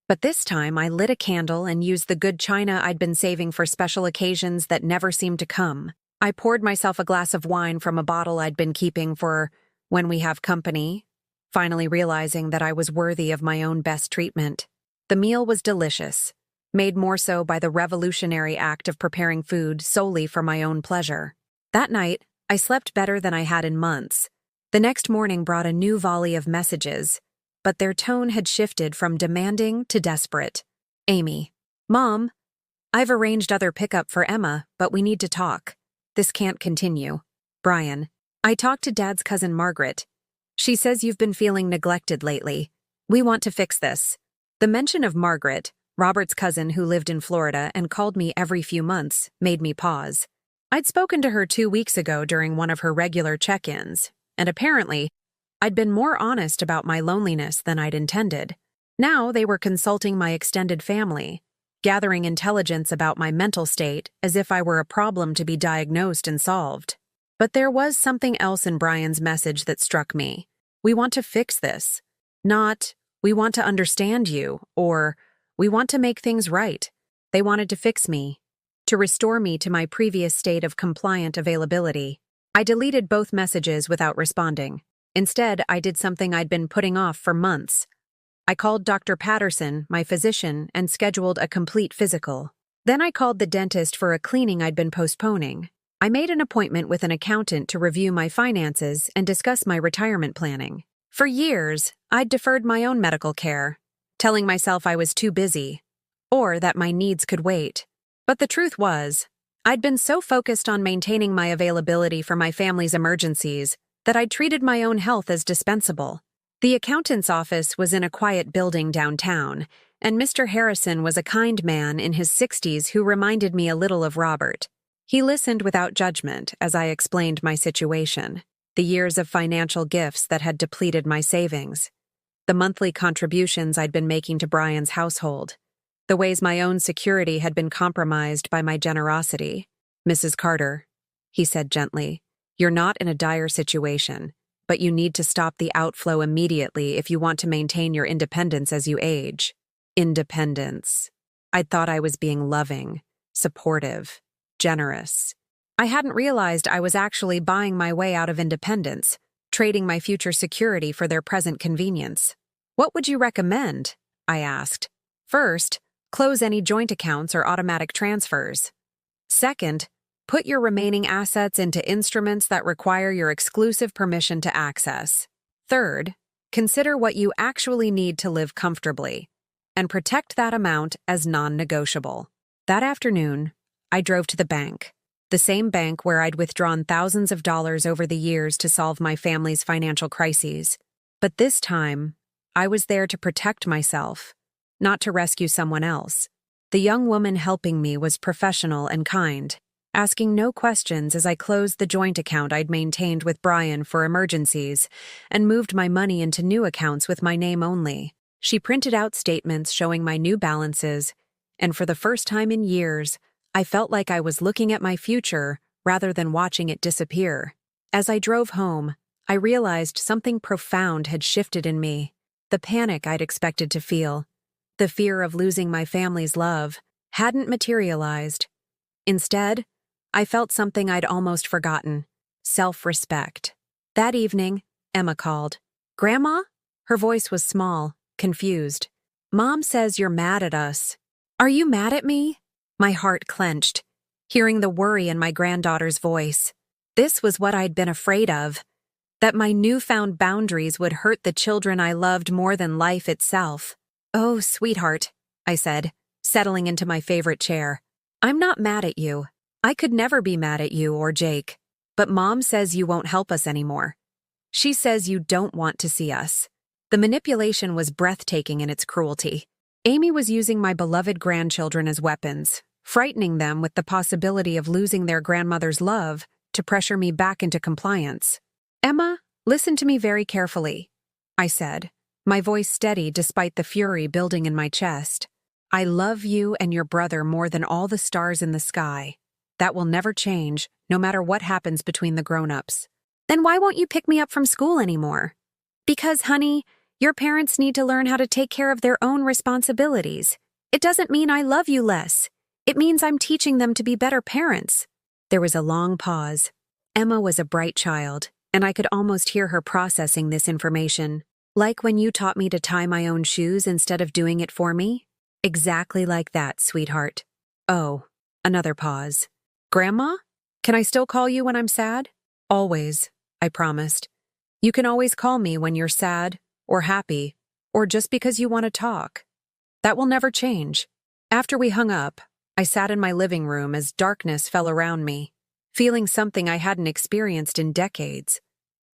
But this time I lit a candle and used the good china I'd been saving for special occasions that never seemed to come. I poured myself a glass of wine from a bottle I'd been keeping for when we have company, finally realizing that I was worthy of my own best treatment. The meal was delicious, made more so by the revolutionary act of preparing food solely for my own pleasure. That night, I slept better than I had in months. The next morning brought a new volley of messages, but their tone had shifted from demanding to desperate. Amy. Mom, I've arranged other pickup for Emma, but we need to talk. This can't continue. Brian. I talked to Dad's cousin Margaret. She says you've been feeling neglected lately. We want to fix this. The mention of Margaret, Robert's cousin who lived in Florida and called me every few months, made me pause. I'd spoken to her 2 weeks ago during one of her regular check-ins, and apparently, I'd been more honest about my loneliness than I'd intended. Now they were consulting my extended family, gathering intelligence about my mental state as if I were a problem to be diagnosed and solved. But there was something else in Brian's message that struck me. We want to fix this. Not, we want to understand you, or we want to make things right. They wanted to fix me, to restore me to my previous state of compliant availability. I deleted both messages without responding. Instead, I did something I'd been putting off for months. I called Dr. Patterson, my physician, and scheduled a complete physical. Then I called the dentist for a cleaning I'd been postponing. I made an appointment with an accountant to review my finances and discuss my retirement planning. For years, I'd deferred my own medical care, telling myself I was too busy, or that my needs could wait. But the truth was, I'd been so focused on maintaining my availability for my family's emergencies that I'd treated my own health as dispensable. The accountant's office was in a quiet building downtown, and Mr. Harrison was a kind man in his 60s who reminded me a little of Robert. He listened without judgment as I explained my situation, the years of financial gifts that had depleted my savings, the monthly contributions I'd been making to Brian's household, the ways my own security had been compromised by my generosity. Mrs. Carter, he said gently, you're not in a dire situation, but you need to stop the outflow immediately if you want to maintain your independence as you age. Independence. I'd thought I was being loving, supportive, generous. I hadn't realized I was actually buying my way out of independence, trading my future security for their present convenience. What would you recommend? I asked. First, close any joint accounts or automatic transfers. Second, put your remaining assets into instruments that require your exclusive permission to access. Third, consider what you actually need to live comfortably, and protect that amount as non-negotiable. That afternoon, I drove to the bank, the same bank where I'd withdrawn thousands of dollars over the years to solve my family's financial crises. But this time, I was there to protect myself, not to rescue someone else. The young woman helping me was professional and kind, asking no questions as I closed the joint account I'd maintained with Brian for emergencies and moved my money into new accounts with my name only. She printed out statements showing my new balances, and for the first time in years, I felt like I was looking at my future rather than watching it disappear. As I drove home, I realized something profound had shifted in me. The panic I'd expected to feel, the fear of losing my family's love, hadn't materialized. Instead, I felt something I'd almost forgotten: self-respect. That evening, Emma called. "Grandma?" Her voice was small, confused. "Mom says you're mad at us." "Are you mad at me?" My heart clenched, hearing the worry in my granddaughter's voice. This was what I'd been afraid of, that my newfound boundaries would hurt the children I loved more than life itself. "Oh, sweetheart," I said, settling into my favorite chair. "I'm not mad at you. I could never be mad at you or Jake. But Mom says you won't help us anymore. She says you don't want to see us." The manipulation was breathtaking in its cruelty. Amy was using my beloved grandchildren as weapons, frightening them with the possibility of losing their grandmother's love to pressure me back into compliance. "Emma, listen to me very carefully," I said, my voice steady despite the fury building in my chest. "I love you and your brother more than all the stars in the sky. That will never change, no matter what happens between the grown-ups." "Then why won't you pick me up from school anymore?" "Because, honey, your parents need to learn how to take care of their own responsibilities. It doesn't mean I love you less. It means I'm teaching them to be better parents." There was a long pause. Emma was a bright child, and I could almost hear her processing this information. "Like when you taught me to tie my own shoes instead of doing it for me?" "Exactly like that, sweetheart." "Oh," another pause. "Grandma? Can I still call you when I'm sad?" "Always," I promised. "You can always call me when you're sad, or happy, or just because you want to talk. That will never change." After we hung up, I sat in my living room as darkness fell around me, feeling something I hadn't experienced in decades.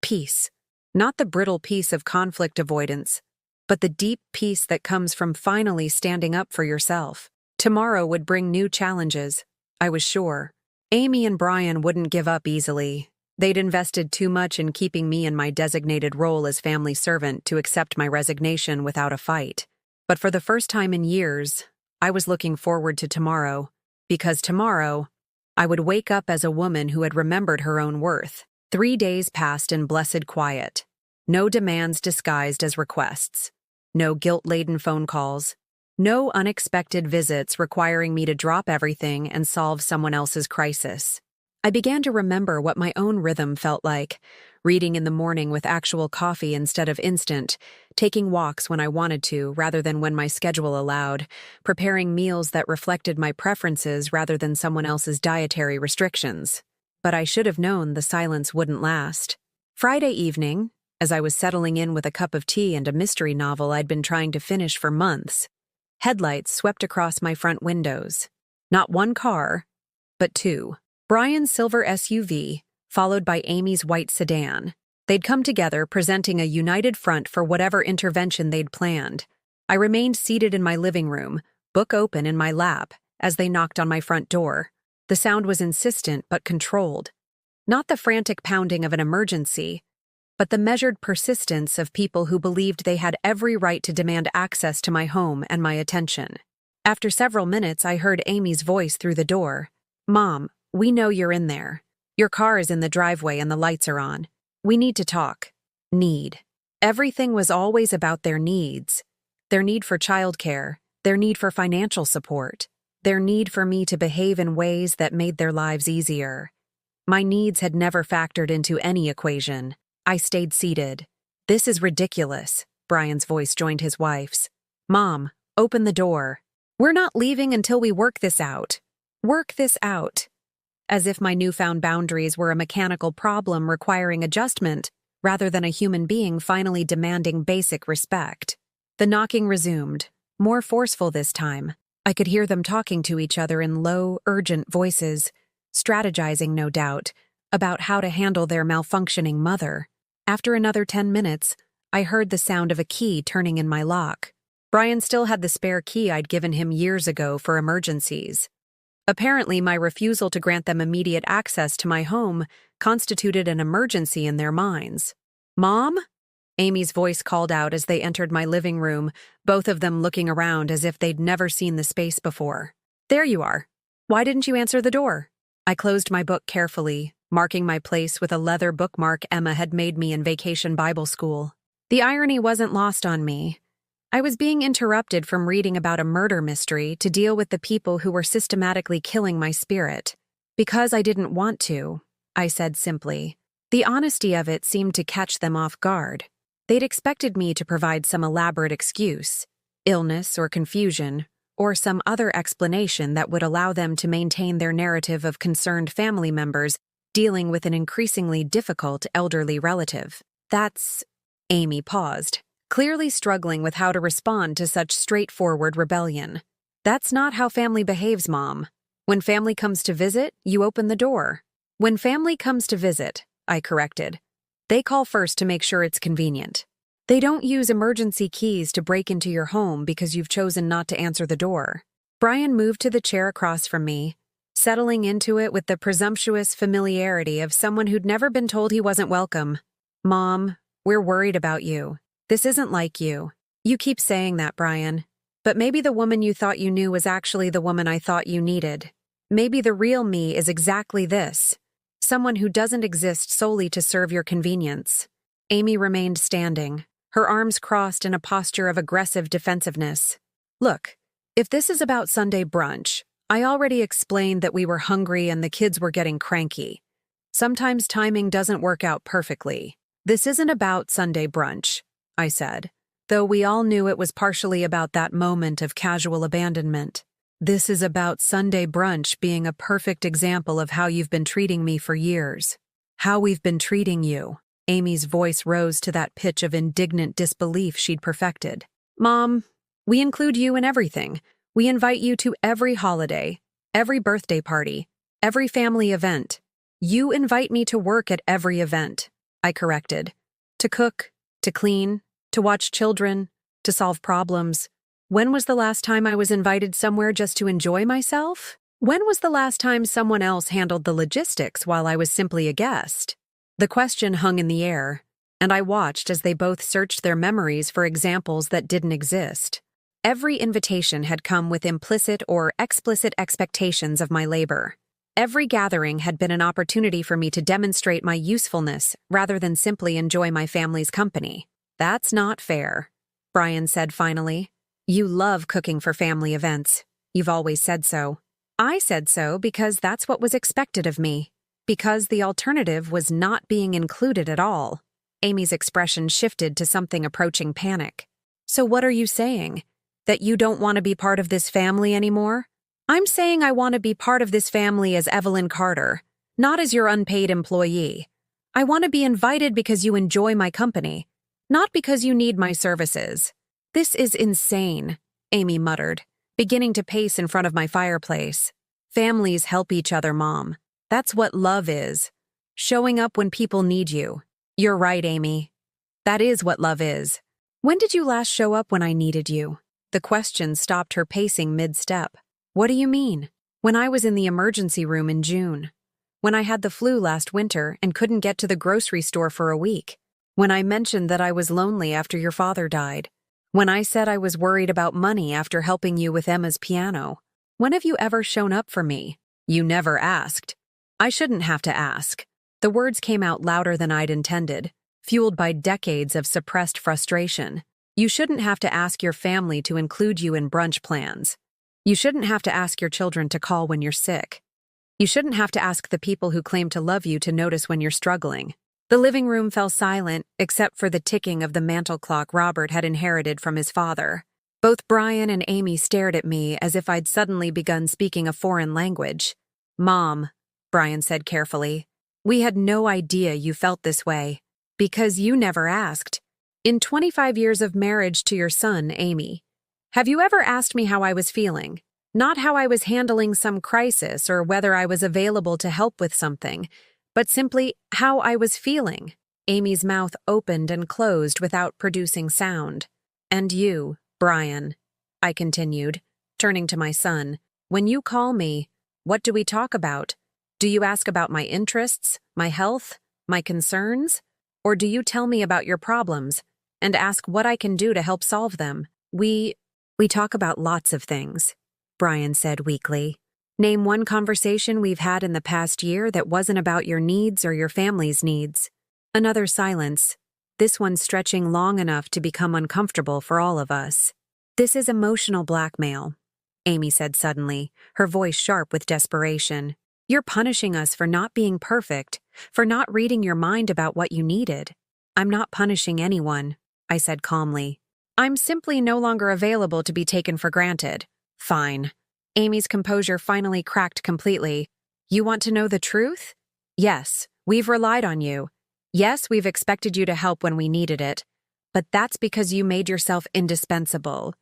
Peace. Not the brittle peace of conflict avoidance, but the deep peace that comes from finally standing up for yourself. Tomorrow would bring new challenges, I was sure. Amy and Brian wouldn't give up easily. They'd invested too much in keeping me in my designated role as family servant to accept my resignation without a fight. But for the first time in years, I was looking forward to tomorrow, because tomorrow, I would wake up as a woman who had remembered her own worth. 3 days passed in blessed quiet. No demands disguised as requests. No guilt-laden phone calls. No unexpected visits requiring me to drop everything and solve someone else's crisis. I began to remember what my own rhythm felt like: reading in the morning with actual coffee instead of instant, taking walks when I wanted to rather than when my schedule allowed, preparing meals that reflected my preferences rather than someone else's dietary restrictions. But I should have known the silence wouldn't last. Friday evening, as I was settling in with a cup of tea and a mystery novel I'd been trying to finish for months, headlights swept across my front windows. Not one car, but two. Brian's silver SUV, followed by Amy's white sedan. They'd come together, presenting a united front for whatever intervention they'd planned. I remained seated in my living room, book open in my lap, as they knocked on my front door. The sound was insistent but controlled. Not the frantic pounding of an emergency, but the measured persistence of people who believed they had every right to demand access to my home and my attention. After several minutes, I heard Amy's voice through the door. "Mom, we know you're in there. Your car is in the driveway and the lights are on. We need to talk." Need. Everything was always about their needs. Their need for childcare, their need for financial support, their need for me to behave in ways that made their lives easier. My needs had never factored into any equation. I stayed seated. "This is ridiculous," Brian's voice joined his wife's. "Mom, open the door. We're not leaving until we work this out. Work this out." As if my newfound boundaries were a mechanical problem requiring adjustment, rather than a human being finally demanding basic respect. The knocking resumed, more forceful this time. I could hear them talking to each other in low, urgent voices, strategizing, no doubt, about how to handle their malfunctioning mother. After another 10 minutes, I heard the sound of a key turning in my lock. Brian still had the spare key I'd given him years ago for emergencies. Apparently, my refusal to grant them immediate access to my home constituted an emergency in their minds. "Mom?" Amy's voice called out as they entered my living room, both of them looking around as if they'd never seen the space before. There you are. Why didn't you answer the door? I closed my book carefully, marking my place with a leather bookmark Emma had made me in Vacation Bible School. The irony wasn't lost on me. I was being interrupted from reading about a murder mystery to deal with the people who were systematically killing my spirit. Because I didn't want to, I said simply. The honesty of it seemed to catch them off guard. They'd expected me to provide some elaborate excuse, illness or confusion, or some other explanation that would allow them to maintain their narrative of concerned family members dealing with an increasingly difficult elderly relative. Amy paused, clearly struggling with how to respond to such straightforward rebellion. That's not how family behaves, Mom. When family comes to visit, you open the door. When family comes to visit, I corrected, they call first to make sure it's convenient. They don't use emergency keys to break into your home because you've chosen not to answer the door. Brian moved to the chair across from me, settling into it with the presumptuous familiarity of someone who'd never been told he wasn't welcome. Mom, we're worried about you. This isn't like you. You keep saying that, Brian. But maybe the woman you thought you knew was actually the woman I thought you needed. Maybe the real me is exactly this. Someone who doesn't exist solely to serve your convenience. Amy remained standing, her arms crossed in a posture of aggressive defensiveness. Look, if this is about Sunday brunch, I already explained that we were hungry and the kids were getting cranky. Sometimes timing doesn't work out perfectly. This isn't about Sunday brunch, I said, though we all knew it was partially about that moment of casual abandonment. This is about Sunday brunch being a perfect example of how you've been treating me for years. How we've been treating you. Amy's voice rose to that pitch of indignant disbelief she'd perfected. Mom, we include you in everything. We invite you to every holiday, every birthday party, every family event. You invite me to work at every event, I corrected. To cook, to clean, to watch children, to solve problems. When was the last time I was invited somewhere just to enjoy myself? When was the last time someone else handled the logistics while I was simply a guest? The question hung in the air, and I watched as they both searched their memories for examples that didn't exist. Every invitation had come with implicit or explicit expectations of my labor. Every gathering had been an opportunity for me to demonstrate my usefulness rather than simply enjoy my family's company. That's not fair, Brian said finally. You love cooking for family events. You've always said so. I said so because that's what was expected of me. Because the alternative was not being included at all. Amy's expression shifted to something approaching panic. So what are you saying? That you don't want to be part of this family anymore? I'm saying I want to be part of this family as Evelyn Carter, not as your unpaid employee. I want to be invited because you enjoy my company, not because you need my services. This is insane, Amy muttered, beginning to pace in front of my fireplace. Families help each other, Mom. That's what love is. Showing up when people need you. You're right, Amy. That is what love is. When did you last show up when I needed you? The question stopped her pacing mid-step. What do you mean? When I was in the emergency room in June. When I had the flu last winter and couldn't get to the grocery store for a week. When I mentioned that I was lonely after your father died. When I said I was worried about money after helping you with Emma's piano. When have you ever shown up for me? You never asked. I shouldn't have to ask. The words came out louder than I'd intended, fueled by decades of suppressed frustration. You shouldn't have to ask your family to include you in brunch plans. You shouldn't have to ask your children to call when you're sick. You shouldn't have to ask the people who claim to love you to notice when you're struggling. The living room fell silent, except for the ticking of the mantel clock Robert had inherited from his father. Both Brian and Amy stared at me as if I'd suddenly begun speaking a foreign language. Mom, Brian said carefully, we had no idea you felt this way. Because you never asked. In 25 years of marriage to your son, Amy, have you ever asked me how I was feeling? Not how I was handling some crisis or whether I was available to help with something, but simply how I was feeling. Amy's mouth opened and closed without producing sound. And you, Brian, I continued, turning to my son, when you call me, what do we talk about? Do you ask about my interests, my health, my concerns? Or do you tell me about your problems, and ask what I can do to help solve them. We talk about lots of things, Brian said weakly. Name one conversation we've had in the past year that wasn't about your needs or your family's needs. Another silence, this one stretching long enough to become uncomfortable for all of us. This is emotional blackmail, Amy said suddenly, her voice sharp with desperation. You're punishing us for not being perfect, for not reading your mind about what you needed. I'm not punishing anyone, I said calmly. I'm simply no longer available to be taken for granted. Fine. Amy's composure finally cracked completely. You want to know the truth? Yes, we've relied on you. Yes, we've expected you to help when we needed it. But that's because you made yourself indispensable.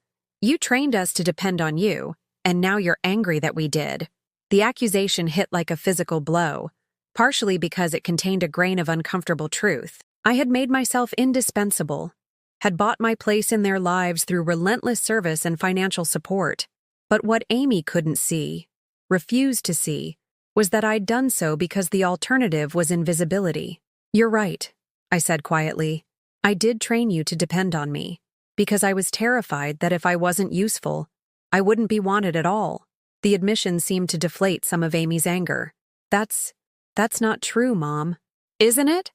You trained us to depend on you, and now you're angry that we did. The accusation hit like a physical blow, partially because it contained a grain of uncomfortable truth. I had made myself indispensable, had bought my place in their lives through relentless service and financial support. But what Amy couldn't see, refused to see, was that I'd done so because the alternative was invisibility. You're right, I said quietly. I did train you to depend on me, because I was terrified that if I wasn't useful, I wouldn't be wanted at all. The admission seemed to deflate some of Amy's anger. That's not true, Mom. Isn't it?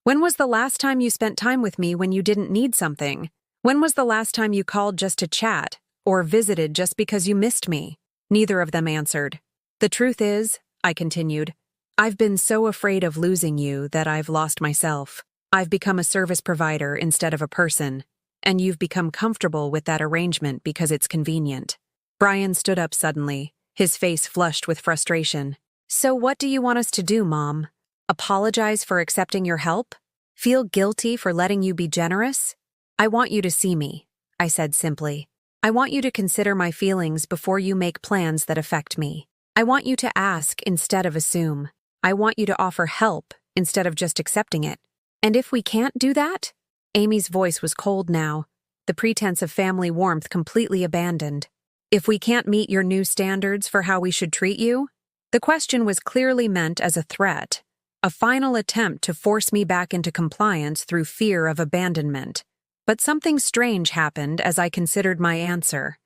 When was the last time you spent time with me when you didn't need something? When was the last time you called just to chat, or visited just because you missed me? Neither of them answered. The truth is, I continued, I've been so afraid of losing you that I've lost myself. I've become a service provider instead of a person, and you've become comfortable with that arrangement because it's convenient. Brian stood up suddenly, his face flushed with frustration. So what do you want us to do, Mom? Apologize for accepting your help? Feel guilty for letting you be generous? I want you to see me, I said simply. I want you to consider my feelings before you make plans that affect me. I want you to ask instead of assume. I want you to offer help instead of just accepting it. And if we can't do that? Amy's voice was cold now, the pretense of family warmth completely abandoned. If we can't meet your new standards for how we should treat you? The question was clearly meant as a threat, a final attempt to force me back into compliance through fear of abandonment. But something strange happened as I considered my answer.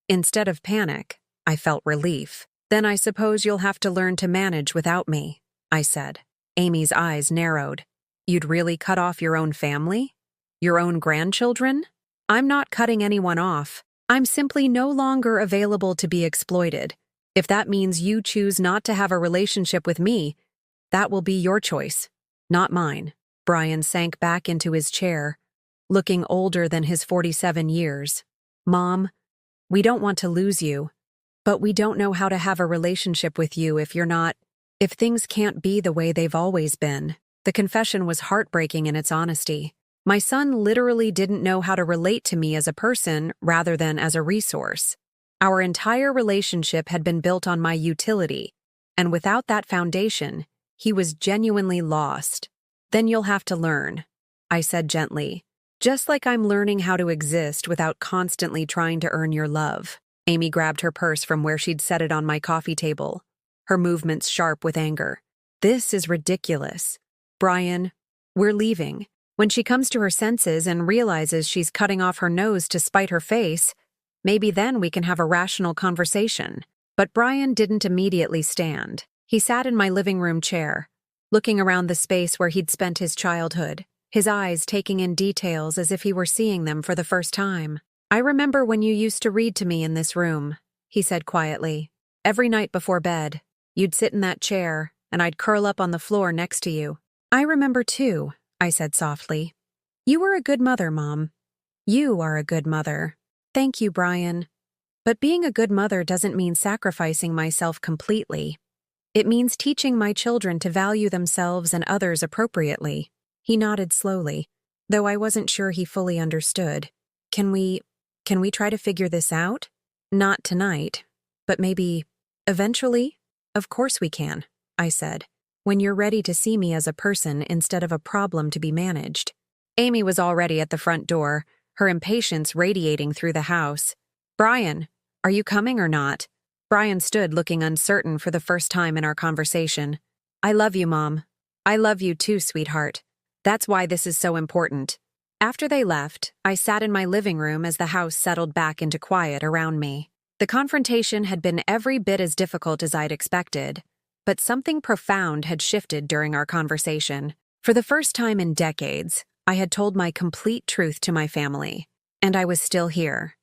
Instead of panic, I felt relief. Then I suppose you'll have to learn to manage without me, I said. Amy's eyes narrowed. You'd really cut off your own family? Your own grandchildren? I'm not cutting anyone off. I'm simply no longer available to be exploited. If that means you choose not to have a relationship with me, that will be your choice, not mine. Brian sank back into his chair, looking older than his 47 years. Mom, we don't want to lose you, but we don't know how to have a relationship with you if things can't be the way they've always been. The confession was heartbreaking in its honesty. My son literally didn't know how to relate to me as a person rather than as a resource. Our entire relationship had been built on my utility, and without that foundation, he was genuinely lost. Then you'll have to learn, I said gently, just like I'm learning how to exist without constantly trying to earn your love. Amy grabbed her purse from where she'd set it on my coffee table, her movements sharp with anger. This is ridiculous. Brian, we're leaving. When she comes to her senses and realizes she's cutting off her nose to spite her face, maybe then we can have a rational conversation. But Brian didn't immediately stand. He sat in my living room chair, looking around the space where he'd spent his childhood, his eyes taking in details as if he were seeing them for the first time. I remember when you used to read to me in this room, he said quietly. Every night before bed, you'd sit in that chair, and I'd curl up on the floor next to you. I remember too, I said softly. You were a good mother, Mom. You are a good mother. Thank you, Brian. But being a good mother doesn't mean sacrificing myself completely. It means teaching my children to value themselves and others appropriately. He nodded slowly, though I wasn't sure he fully understood. Can we try to figure this out? Not tonight, but maybe eventually? Of course we can, I said, when you're ready to see me as a person instead of a problem to be managed. Amy was already at the front door, her impatience radiating through the house. Brian, are you coming or not? Brian stood looking uncertain for the first time in our conversation. I love you, Mom. I love you too, sweetheart. That's why this is so important. After they left, I sat in my living room as the house settled back into quiet around me. The confrontation had been every bit as difficult as I'd expected, but something profound had shifted during our conversation. For the first time in decades, I had told my complete truth to my family, and I was still here,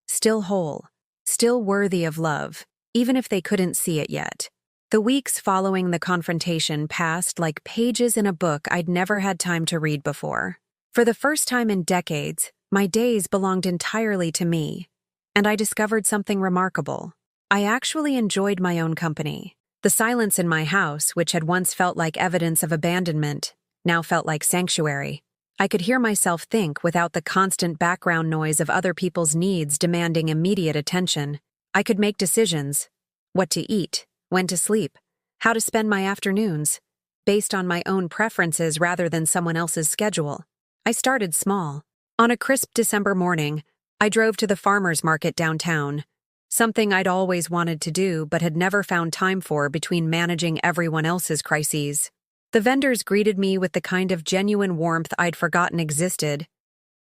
still whole, still worthy of love, even if they couldn't see it yet. The weeks following the confrontation passed like pages in a book I'd never had time to read before. For the first time in decades, my days belonged entirely to me, and I discovered something remarkable. I actually enjoyed my own company. The silence in my house, which had once felt like evidence of abandonment, now felt like sanctuary. I could hear myself think without the constant background noise of other people's needs demanding immediate attention. I could make decisions: what to eat, when to sleep, how to spend my afternoons, based on my own preferences rather than someone else's schedule. I started small. On a crisp December morning, I drove to the farmer's market downtown, something I'd always wanted to do but had never found time for between managing everyone else's crises. The vendors greeted me with the kind of genuine warmth I'd forgotten existed,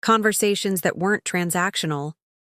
conversations that weren't transactional,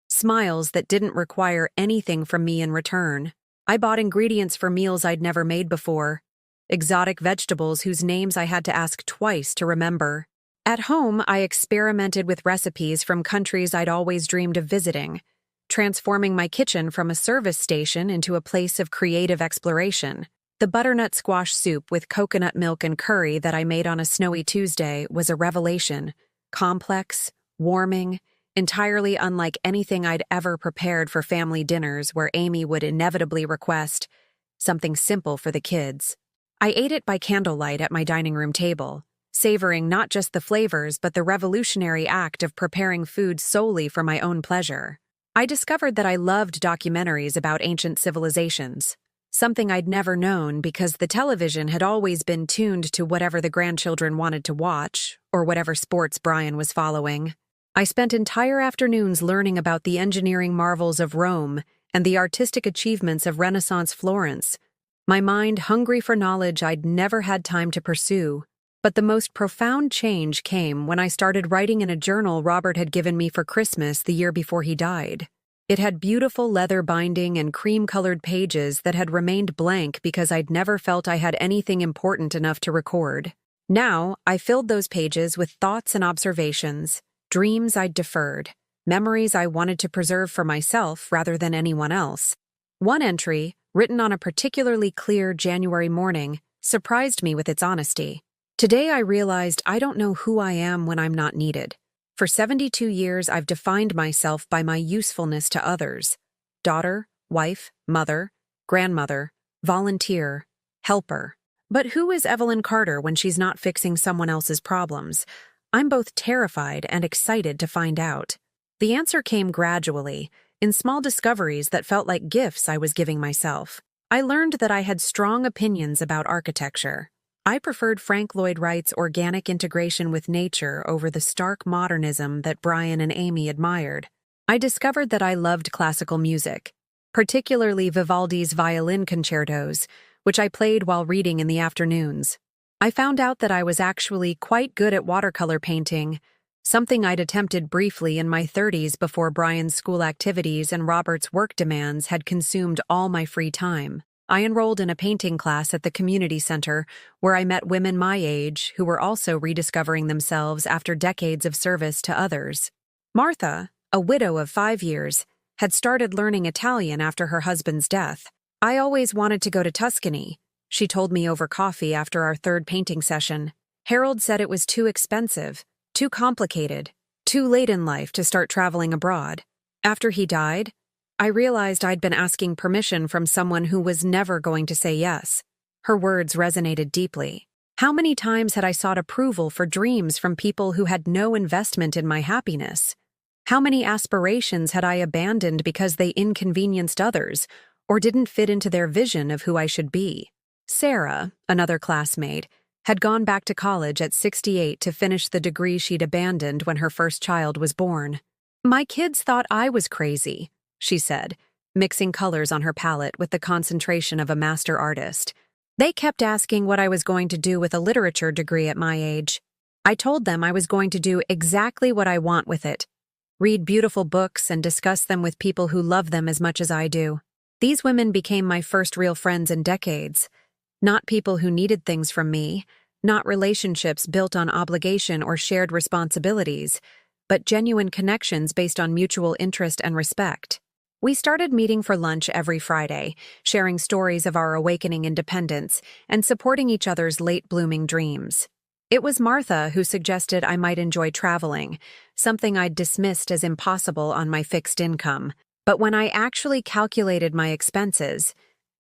smiles that didn't require anything from me in return. I bought ingredients for meals I'd never made before, exotic vegetables whose names I had to ask twice to remember. At home, I experimented with recipes from countries I'd always dreamed of visiting, transforming my kitchen from a service station into a place of creative exploration. The butternut squash soup with coconut milk and curry that I made on a snowy Tuesday was a revelation, complex, warming, entirely unlike anything I'd ever prepared for family dinners where Amy would inevitably request something simple for the kids. I ate it by candlelight at my dining room table, savoring not just the flavors but the revolutionary act of preparing food solely for my own pleasure. I discovered that I loved documentaries about ancient civilizations, something I'd never known because the television had always been tuned to whatever the grandchildren wanted to watch or whatever sports Brian was following. I spent entire afternoons learning about the engineering marvels of Rome and the artistic achievements of Renaissance Florence, my mind hungry for knowledge I'd never had time to pursue. But the most profound change came when I started writing in a journal Robert had given me for Christmas the year before he died. It had beautiful leather binding and cream-colored pages that had remained blank because I'd never felt I had anything important enough to record. Now, I filled those pages with thoughts and observations, dreams I'd deferred, memories I wanted to preserve for myself rather than anyone else. One entry, written on a particularly clear January morning, surprised me with its honesty. Today I realized I don't know who I am when I'm not needed. For 72 years I've defined myself by my usefulness to others: daughter, wife, mother, grandmother, volunteer, helper. But who is Evelyn Carter when she's not fixing someone else's problems? I'm both terrified and excited to find out. The answer came gradually, in small discoveries that felt like gifts I was giving myself. I learned that I had strong opinions about architecture. I preferred Frank Lloyd Wright's organic integration with nature over the stark modernism that Brian and Amy admired. I discovered that I loved classical music, particularly Vivaldi's violin concertos, which I played while reading in the afternoons. I found out that I was actually quite good at watercolor painting, something I'd attempted briefly in my 30s before Brian's school activities and Robert's work demands had consumed all my free time. I enrolled in a painting class at the community center where I met women my age who were also rediscovering themselves after decades of service to others. Martha, a widow of 5 years, had started learning Italian after her husband's death. I always wanted to go to Tuscany, she told me over coffee after our third painting session. Harold said it was too expensive, too complicated, too late in life to start traveling abroad. After he died, I realized I'd been asking permission from someone who was never going to say yes. Her words resonated deeply. How many times had I sought approval for dreams from people who had no investment in my happiness? How many aspirations had I abandoned because they inconvenienced others or didn't fit into their vision of who I should be? Sarah, another classmate, had gone back to college at 68 to finish the degree she'd abandoned when her first child was born. "My kids thought I was crazy," she said, mixing colors on her palette with the concentration of a master artist. "They kept asking what I was going to do with a literature degree at my age. I told them I was going to do exactly what I want with it, read beautiful books and discuss them with people who love them as much as I do. These women became my first real friends in decades, not people who needed things from me, not relationships built on obligation or shared responsibilities, but genuine connections based on mutual interest and respect. We started meeting for lunch every Friday, sharing stories of our awakening independence and supporting each other's late-blooming dreams. It was Martha who suggested I might enjoy traveling, something I'd dismissed as impossible on my fixed income. But when I actually calculated my expenses,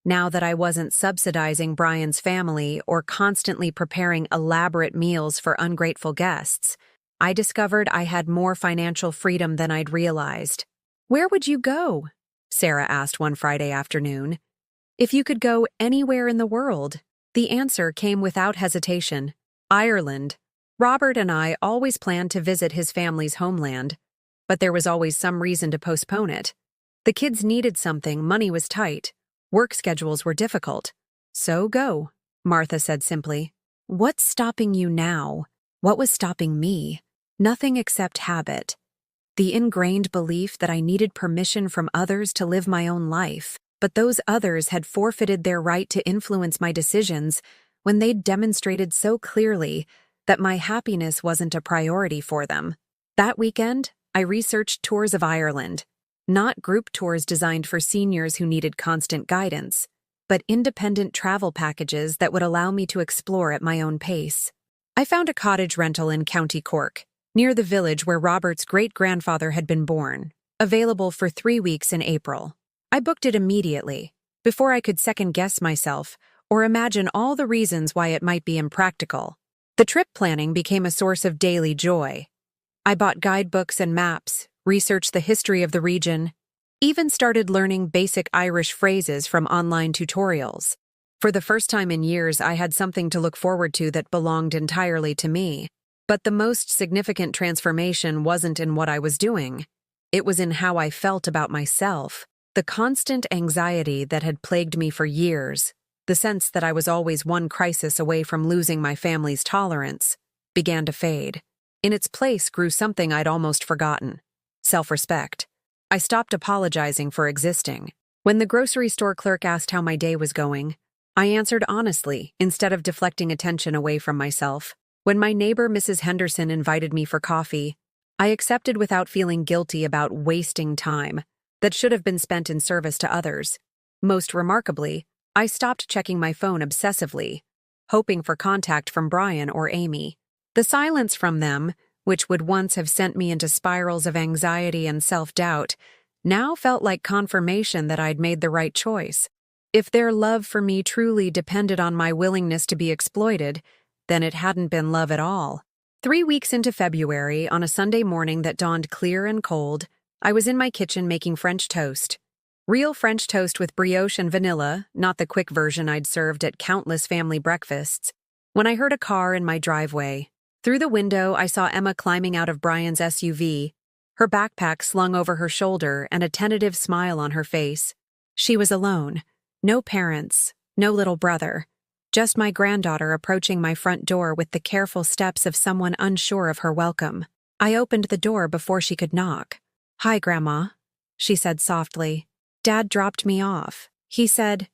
now that I wasn't subsidizing Brian's family or constantly preparing elaborate meals for ungrateful guests, I discovered I had more financial freedom than I'd realized. "Where would you go?" Sarah asked one Friday afternoon. "If you could go anywhere in the world." The answer came without hesitation: Ireland. Robert and I always planned to visit his family's homeland, but there was always some reason to postpone it. The kids needed something, money was tight, work schedules were difficult. "So go," Martha said simply. "What's stopping you now?" What was stopping me? Nothing except habit. The ingrained belief that I needed permission from others to live my own life, but those others had forfeited their right to influence my decisions when they'd demonstrated so clearly that my happiness wasn't a priority for them. That weekend, I researched tours of Ireland, not group tours designed for seniors who needed constant guidance, but independent travel packages that would allow me to explore at my own pace. I found a cottage rental in County Cork, near the village where Robert's great-grandfather had been born, available for 3 weeks in April. I booked it immediately, before I could second-guess myself or imagine all the reasons why it might be impractical. The trip planning became a source of daily joy. I bought guidebooks and maps, researched the history of the region, even started learning basic Irish phrases from online tutorials. For the first time in years, I had something to look forward to that belonged entirely to me. But the most significant transformation wasn't in what I was doing. It was in how I felt about myself. The constant anxiety that had plagued me for years, the sense that I was always one crisis away from losing my family's tolerance, began to fade. In its place grew something I'd almost forgotten: self-respect. I stopped apologizing for existing. When the grocery store clerk asked how my day was going, I answered honestly instead of deflecting attention away from myself. When my neighbor Mrs. Henderson invited me for coffee, I accepted without feeling guilty about wasting time that should have been spent in service to others. Most remarkably, I stopped checking my phone obsessively, hoping for contact from Brian or Amy. The silence from them, which would once have sent me into spirals of anxiety and self-doubt, now felt like confirmation that I'd made the right choice. If their love for me truly depended on my willingness to be exploited, then it hadn't been love at all. 3 weeks into February, on a Sunday morning that dawned clear and cold, I was in my kitchen making French toast. Real French toast with brioche and vanilla, not the quick version I'd served at countless family breakfasts, when I heard a car in my driveway. Through the window, I saw Emma climbing out of Brian's SUV, her backpack slung over her shoulder and a tentative smile on her face. She was alone. No parents, no little brother. Just my granddaughter approaching my front door with the careful steps of someone unsure of her welcome. I opened the door before she could knock. "Hi, Grandma," she said softly. "Dad dropped me off. He said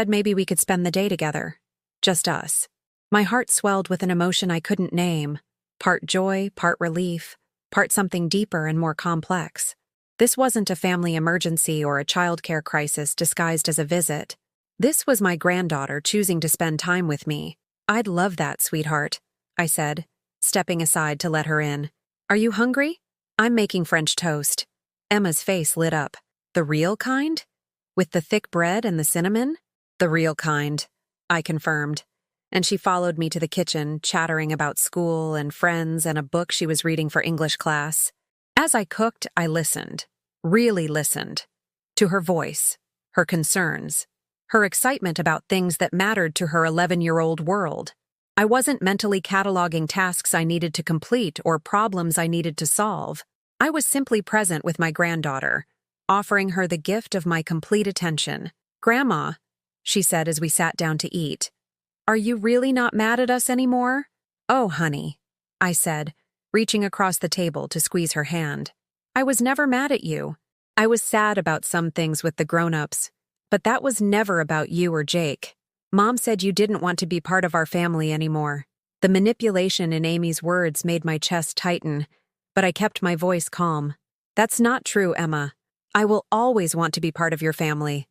maybe we could spend the day together. Just us." My heart swelled with an emotion I couldn't name. Part joy, part relief, part something deeper and more complex. This wasn't a family emergency or a childcare crisis disguised as a visit. This was my granddaughter choosing to spend time with me. "I'd love that, sweetheart," I said, stepping aside to let her in. "Are you hungry? I'm making French toast." Emma's face lit up. "The real kind? With the thick bread and the cinnamon?" "The real kind," I confirmed. And she followed me to the kitchen, chattering about school and friends and a book she was reading for English class. As I cooked, I listened. Really listened. To her voice, her concerns, her excitement about things that mattered to her 11-year-old world. I wasn't mentally cataloging tasks I needed to complete or problems I needed to solve. I was simply present with my granddaughter, offering her the gift of my complete attention. "Grandma," she said as we sat down to eat, "are you really not mad at us anymore?" "Oh, honey," I said, reaching across the table to squeeze her hand. I was never mad at you. I was sad about some things with the grown-ups, but that was never about you or Jake. Mom said you didn't want to be part of our family anymore. The manipulation in Amy's words made my chest tighten, but I kept my voice calm. That's not true, Emma. I will always want to be part of your family.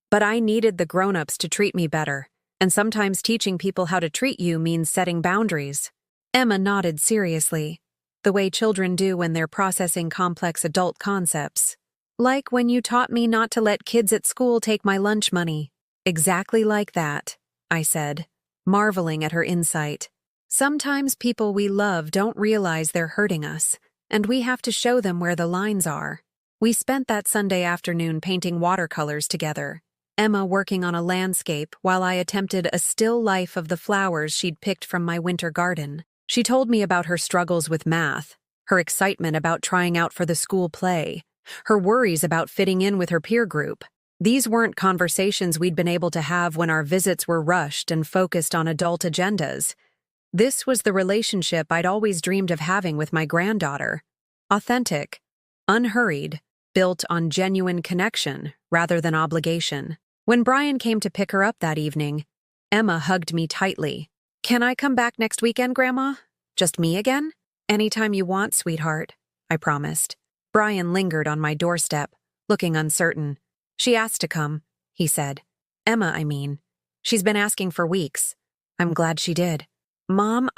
But I needed the grown-ups to treat me better, and sometimes teaching people how to treat you means setting boundaries. Emma nodded seriously, the way children do when they're processing complex adult concepts. Like when you taught me not to let kids at school take my lunch money. Exactly like that, I said, marveling at her insight. Sometimes people we love don't realize they're hurting us, and we have to show them where the lines are. We spent that Sunday afternoon painting watercolors together, Emma working on a landscape while I attempted a still life of the flowers she'd picked from my winter garden. She told me about her struggles with math, her excitement about trying out for the school play, her worries about fitting in with her peer group. These weren't conversations we'd been able to have when our visits were rushed and focused on adult agendas. This was the relationship I'd always dreamed of having with my granddaughter. Authentic, unhurried, built on genuine connection rather than obligation. When Brian came to pick her up that evening, Emma hugged me tightly. Can I come back next weekend, Grandma? Just me again? Anytime you want, sweetheart, I promised. Brian lingered on my doorstep, looking uncertain. She asked to come, he said. Emma, I mean. She's been asking for weeks. I'm glad she did. Mom,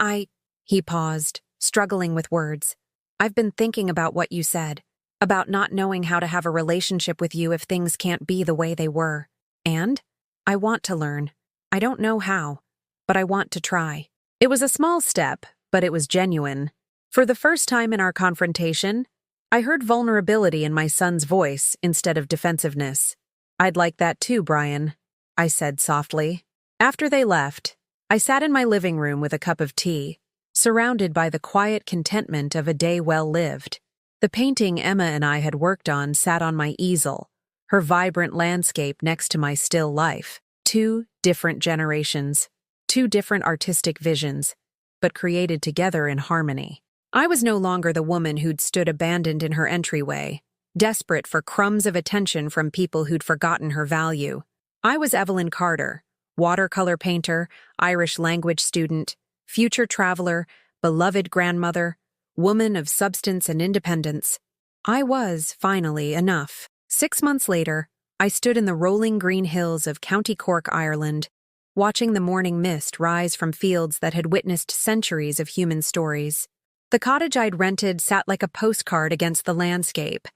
He paused, struggling with words. I've been thinking about what you said, about not knowing how to have a relationship with you if things can't be the way they were. And I want to learn. I don't know how, but I want to try. It was a small step, but it was genuine. For the first time in our confrontation, I heard vulnerability in my son's voice instead of defensiveness. I'd like that too, Brian, I said softly. After they left, I sat in my living room with a cup of tea, surrounded by the quiet contentment of a day well lived. The painting Emma and I had worked on sat on my easel, her vibrant landscape next to my still life. 2 different generations, 2 different artistic visions, but created together in harmony. I was no longer the woman who'd stood abandoned in her entryway, desperate for crumbs of attention from people who'd forgotten her value. I was Evelyn Carter, watercolor painter, Irish language student, future traveler, beloved grandmother, woman of substance and independence. I was, finally, enough. 6 months later, I stood in the rolling green hills of County Cork, Ireland, watching the morning mist rise from fields that had witnessed centuries of human stories. The cottage I'd rented sat like a postcard against the landscape,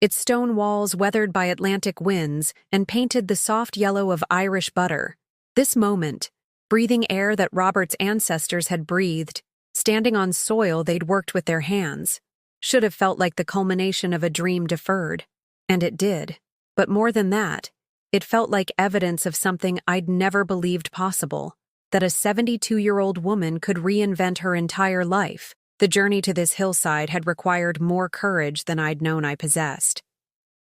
its stone walls weathered by Atlantic winds and painted the soft yellow of Irish butter. This moment, breathing air that Robert's ancestors had breathed, standing on soil they'd worked with their hands, should have felt like the culmination of a dream deferred. And it did. But more than that, it felt like evidence of something I'd never believed possible, that a 72-year-old woman could reinvent her entire life. The journey to this hillside had required more courage than I'd known I possessed.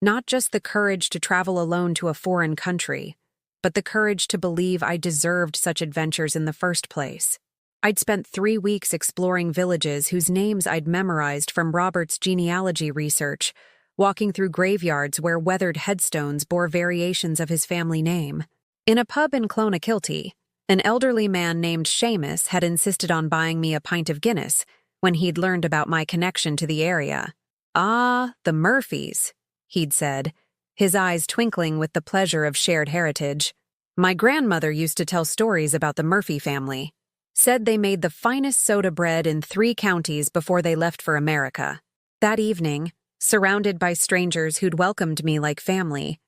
Not just the courage to travel alone to a foreign country, but the courage to believe I deserved such adventures in the first place. I'd spent 3 weeks exploring villages whose names I'd memorized from Robert's genealogy research, walking through graveyards where weathered headstones bore variations of his family name. In a pub in Clonakilty, an elderly man named Seamus had insisted on buying me a pint of Guinness when he'd learned about my connection to the area. Ah, the Murphys, he'd said, his eyes twinkling with the pleasure of shared heritage. My grandmother used to tell stories about the Murphy family. Said they made the finest soda bread in 3 counties before they left for America. That evening, surrounded by strangers who'd welcomed me like family,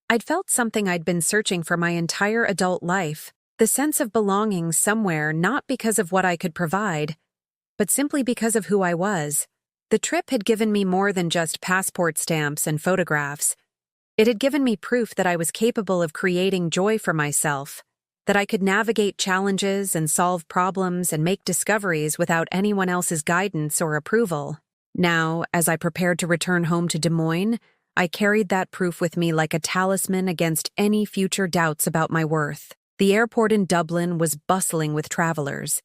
I'd felt something I'd been searching for my entire adult life, the sense of belonging somewhere not because of what I could provide, but simply because of who I was. The trip had given me more than just passport stamps and photographs. It had given me proof that I was capable of creating joy for myself, that I could navigate challenges and solve problems and make discoveries without anyone else's guidance or approval. Now, as I prepared to return home to Des Moines, I carried that proof with me like a talisman against any future doubts about my worth. The airport in Dublin was bustling with travelers,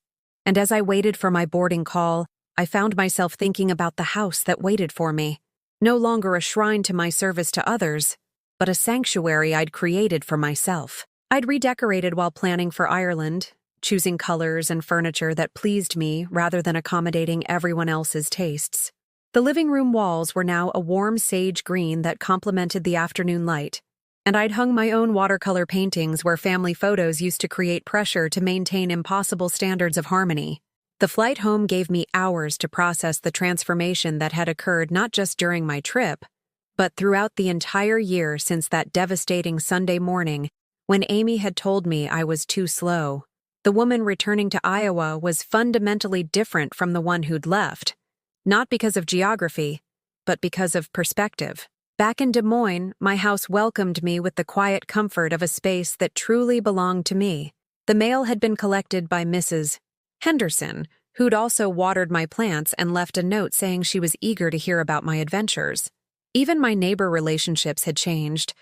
and as I waited for my boarding call, I found myself thinking about the house that waited for me. No longer a shrine to my service to others, but a sanctuary I'd created for myself. I'd redecorated while planning for Ireland, choosing colors and furniture that pleased me rather than accommodating everyone else's tastes. The living room walls were now a warm sage green that complemented the afternoon light, and I'd hung my own watercolor paintings where family photos used to create pressure to maintain impossible standards of harmony. The flight home gave me hours to process the transformation that had occurred not just during my trip, but throughout the entire year since that devastating Sunday morning when Amy had told me I was too slow. The woman returning to Iowa was fundamentally different from the one who'd left, not because of geography, but because of perspective. Back in Des Moines, my house welcomed me with the quiet comfort of a space that truly belonged to me. The mail had been collected by Mrs. Henderson, who'd also watered my plants and left a note saying she was eager to hear about my adventures. Even my neighbor relationships had changed.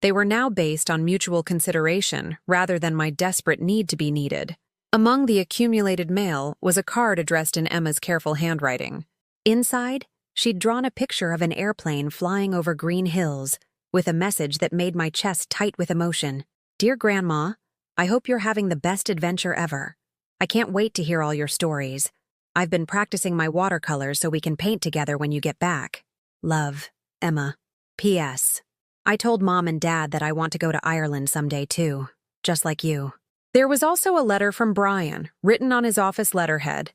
They were now based on mutual consideration rather than my desperate need to be needed. Among the accumulated mail was a card addressed in Emma's careful handwriting. Inside, she'd drawn a picture of an airplane flying over green hills, with a message that made my chest tight with emotion. "Dear Grandma, I hope you're having the best adventure ever. I can't wait to hear all your stories. I've been practicing my watercolors so we can paint together when you get back. Love, Emma. P.S. I told Mom and Dad that I want to go to Ireland someday too, just like you." There was also a letter from Brian, written on his office letterhead,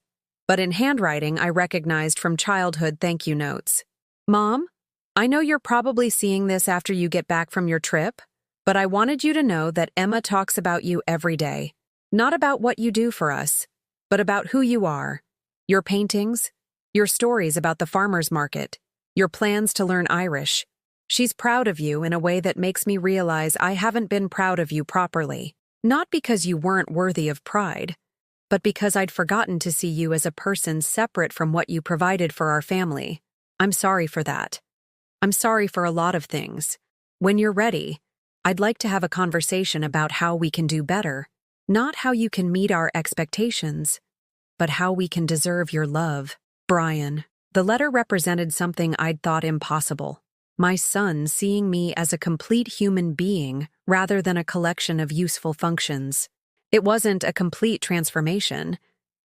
but in handwriting I recognized from childhood thank you notes. "Mom, I know you're probably seeing this after you get back from your trip, but I wanted you to know that Emma talks about you every day. Not about what you do for us, but about who you are. Your paintings, your stories about the farmer's market, your plans to learn Irish. She's proud of you in a way that makes me realize I haven't been proud of you properly. Not because you weren't worthy of pride, but because I'd forgotten to see you as a person separate from what you provided for our family. I'm sorry for that. I'm sorry for a lot of things. When you're ready, I'd like to have a conversation about how we can do better. Not how you can meet our expectations, but how we can deserve your love. Brian." The letter represented something I'd thought impossible. My son seeing me as a complete human being rather than a collection of useful functions. It wasn't a complete transformation.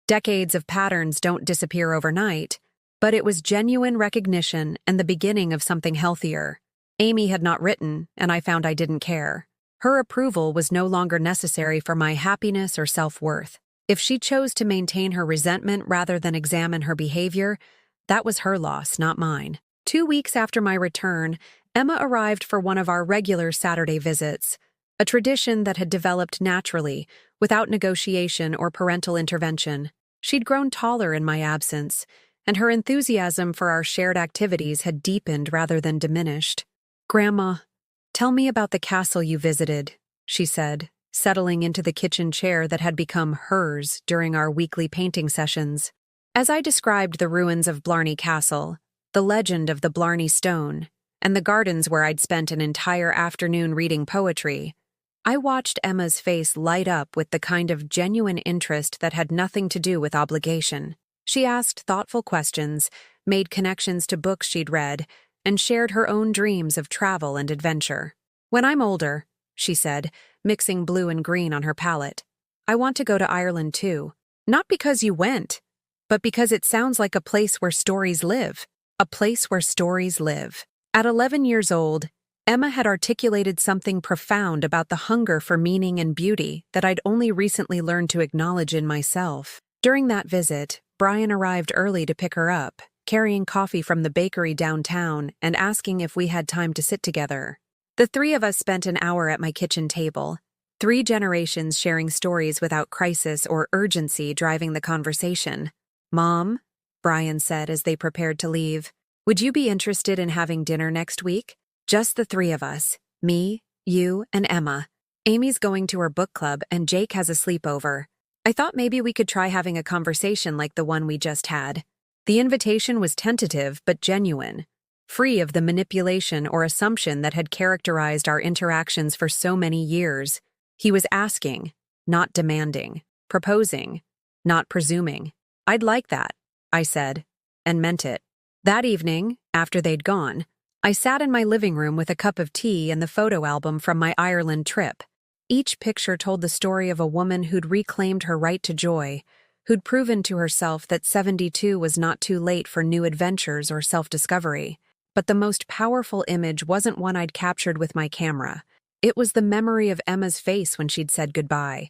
Decades of patterns don't disappear overnight, but it was genuine recognition and the beginning of something healthier. Amy had not written, and I found I didn't care. Her approval was no longer necessary for my happiness or self-worth. If she chose to maintain her resentment rather than examine her behavior, that was her loss, not mine. 2 weeks after my return, Emma arrived for one of our regular Saturday visits, a tradition that had developed naturally, without negotiation or parental intervention. She'd grown taller in my absence, and her enthusiasm for our shared activities had deepened rather than diminished. "Grandma, tell me about the castle you visited," she said, settling into the kitchen chair that had become hers during our weekly painting sessions. As I described the ruins of Blarney Castle, the legend of the Blarney Stone, and the gardens where I'd spent an entire afternoon reading poetry, I watched Emma's face light up with the kind of genuine interest that had nothing to do with obligation. She asked thoughtful questions, made connections to books she'd read, and shared her own dreams of travel and adventure. "When I'm older," she said, mixing blue and green on her palette, "I want to go to Ireland too. Not because you went, but because it sounds like a place where stories live. A place where stories live." At 11 years old, Emma had articulated something profound about the hunger for meaning and beauty that I'd only recently learned to acknowledge in myself. During that visit, Brian arrived early to pick her up, carrying coffee from the bakery downtown and asking if we had time to sit together. The three of us spent an hour at my kitchen table, 3 generations sharing stories without crisis or urgency driving the conversation. "Mom," Brian said as they prepared to leave, "would you be interested in having dinner next week? Just the 3 of us, me, you, and Emma. Amy's going to her book club and Jake has a sleepover. I thought maybe we could try having a conversation like the one we just had." The invitation was tentative but genuine, free of the manipulation or assumption that had characterized our interactions for so many years. He was asking, not demanding, proposing, not presuming. I'd like that. I said, and meant it. That evening, after they'd gone, I sat in my living room with a cup of tea and the photo album from my Ireland trip. Each picture told the story of a woman who'd reclaimed her right to joy, who'd proven to herself that 72 was not too late for new adventures or self-discovery. But the most powerful image wasn't one I'd captured with my camera. It was the memory of Emma's face when she'd said goodbye,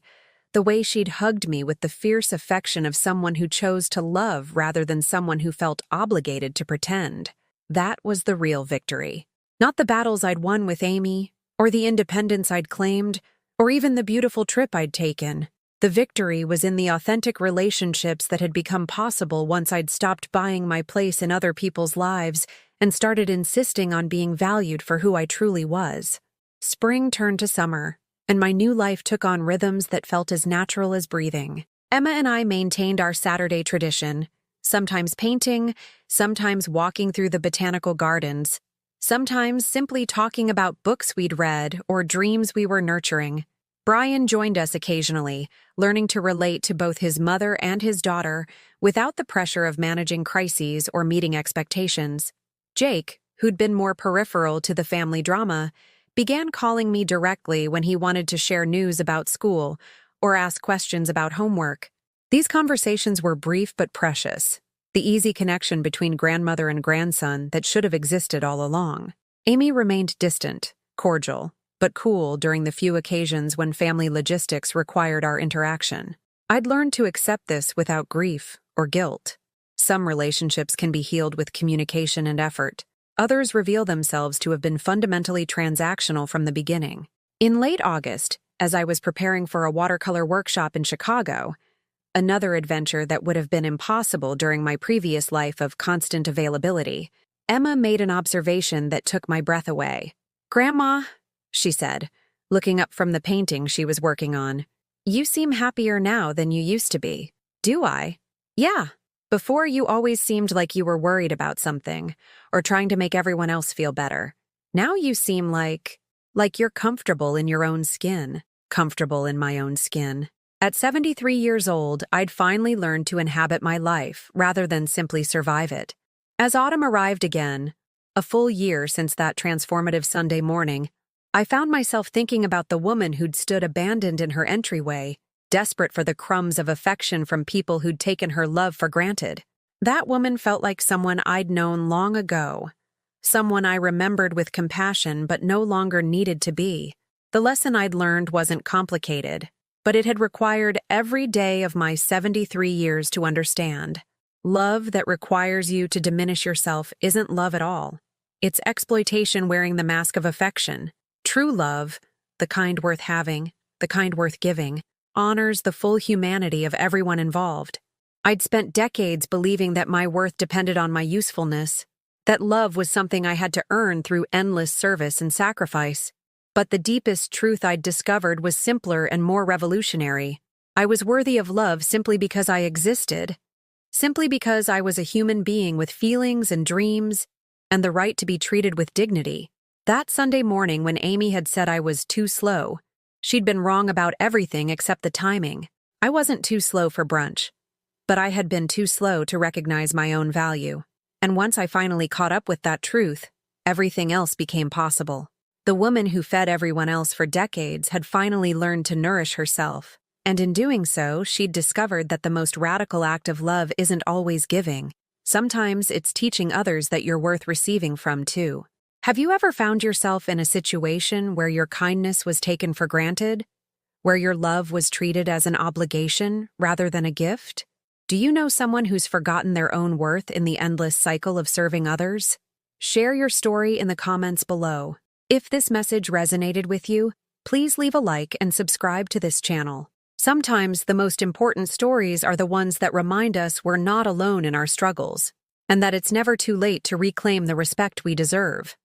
the way she'd hugged me with the fierce affection of someone who chose to love rather than someone who felt obligated to pretend. That was the real victory. Not the battles I'd won with Amy, or the independence I'd claimed, or even the beautiful trip I'd taken. The victory was in the authentic relationships that had become possible once I'd stopped buying my place in other people's lives and started insisting on being valued for who I truly was. Spring turned to summer, and my new life took on rhythms that felt as natural as breathing. Emma and I maintained our Saturday tradition, sometimes painting, sometimes walking through the botanical gardens, sometimes simply talking about books we'd read or dreams we were nurturing. Brian joined us occasionally, learning to relate to both his mother and his daughter without the pressure of managing crises or meeting expectations. Jake, who'd been more peripheral to the family drama, began calling me directly when he wanted to share news about school or ask questions about homework. These conversations were brief but precious, the easy connection between grandmother and grandson that should have existed all along. Amy remained distant, cordial, but cool during the few occasions when family logistics required our interaction. I'd learned to accept this without grief or guilt. Some relationships can be healed with communication and effort. Others reveal themselves to have been fundamentally transactional from the beginning. In late August, as I was preparing for a watercolor workshop in Chicago, another adventure that would have been impossible during my previous life of constant availability, Emma made an observation that took my breath away. "Grandma," she said, looking up from the painting she was working on, "you seem happier now than you used to be." "Do I?" "Yeah. Before you always seemed like you were worried about something, or trying to make everyone else feel better. Now you seem like you're comfortable in your own skin." Comfortable in my own skin. At 73 years old, I'd finally learned to inhabit my life rather than simply survive it. As autumn arrived again, a full year since that transformative Sunday morning, I found myself thinking about the woman who'd stood abandoned in her entryway, desperate for the crumbs of affection from people who'd taken her love for granted. That woman felt like someone I'd known long ago, someone I remembered with compassion but no longer needed to be. The lesson I'd learned wasn't complicated, but it had required every day of my 73 years to understand. Love that requires you to diminish yourself isn't love at all. It's exploitation wearing the mask of affection. True love, the kind worth having, the kind worth giving, honors the full humanity of everyone involved. I'd spent decades believing that my worth depended on my usefulness, that love was something I had to earn through endless service and sacrifice. But the deepest truth I'd discovered was simpler and more revolutionary. I was worthy of love simply because I existed, simply because I was a human being with feelings and dreams, and the right to be treated with dignity. That Sunday morning when Amy had said I was too slow, she'd been wrong about everything except the timing. I wasn't too slow for brunch, but I had been too slow to recognize my own value. And once I finally caught up with that truth, everything else became possible. The woman who fed everyone else for decades had finally learned to nourish herself, and in doing so, she'd discovered that the most radical act of love isn't always giving. Sometimes it's teaching others that you're worth receiving from, too. Have you ever found yourself in a situation where your kindness was taken for granted? Where your love was treated as an obligation rather than a gift? Do you know someone who's forgotten their own worth in the endless cycle of serving others? Share your story in the comments below. If this message resonated with you, please leave a like and subscribe to this channel. Sometimes the most important stories are the ones that remind us we're not alone in our struggles, and that it's never too late to reclaim the respect we deserve.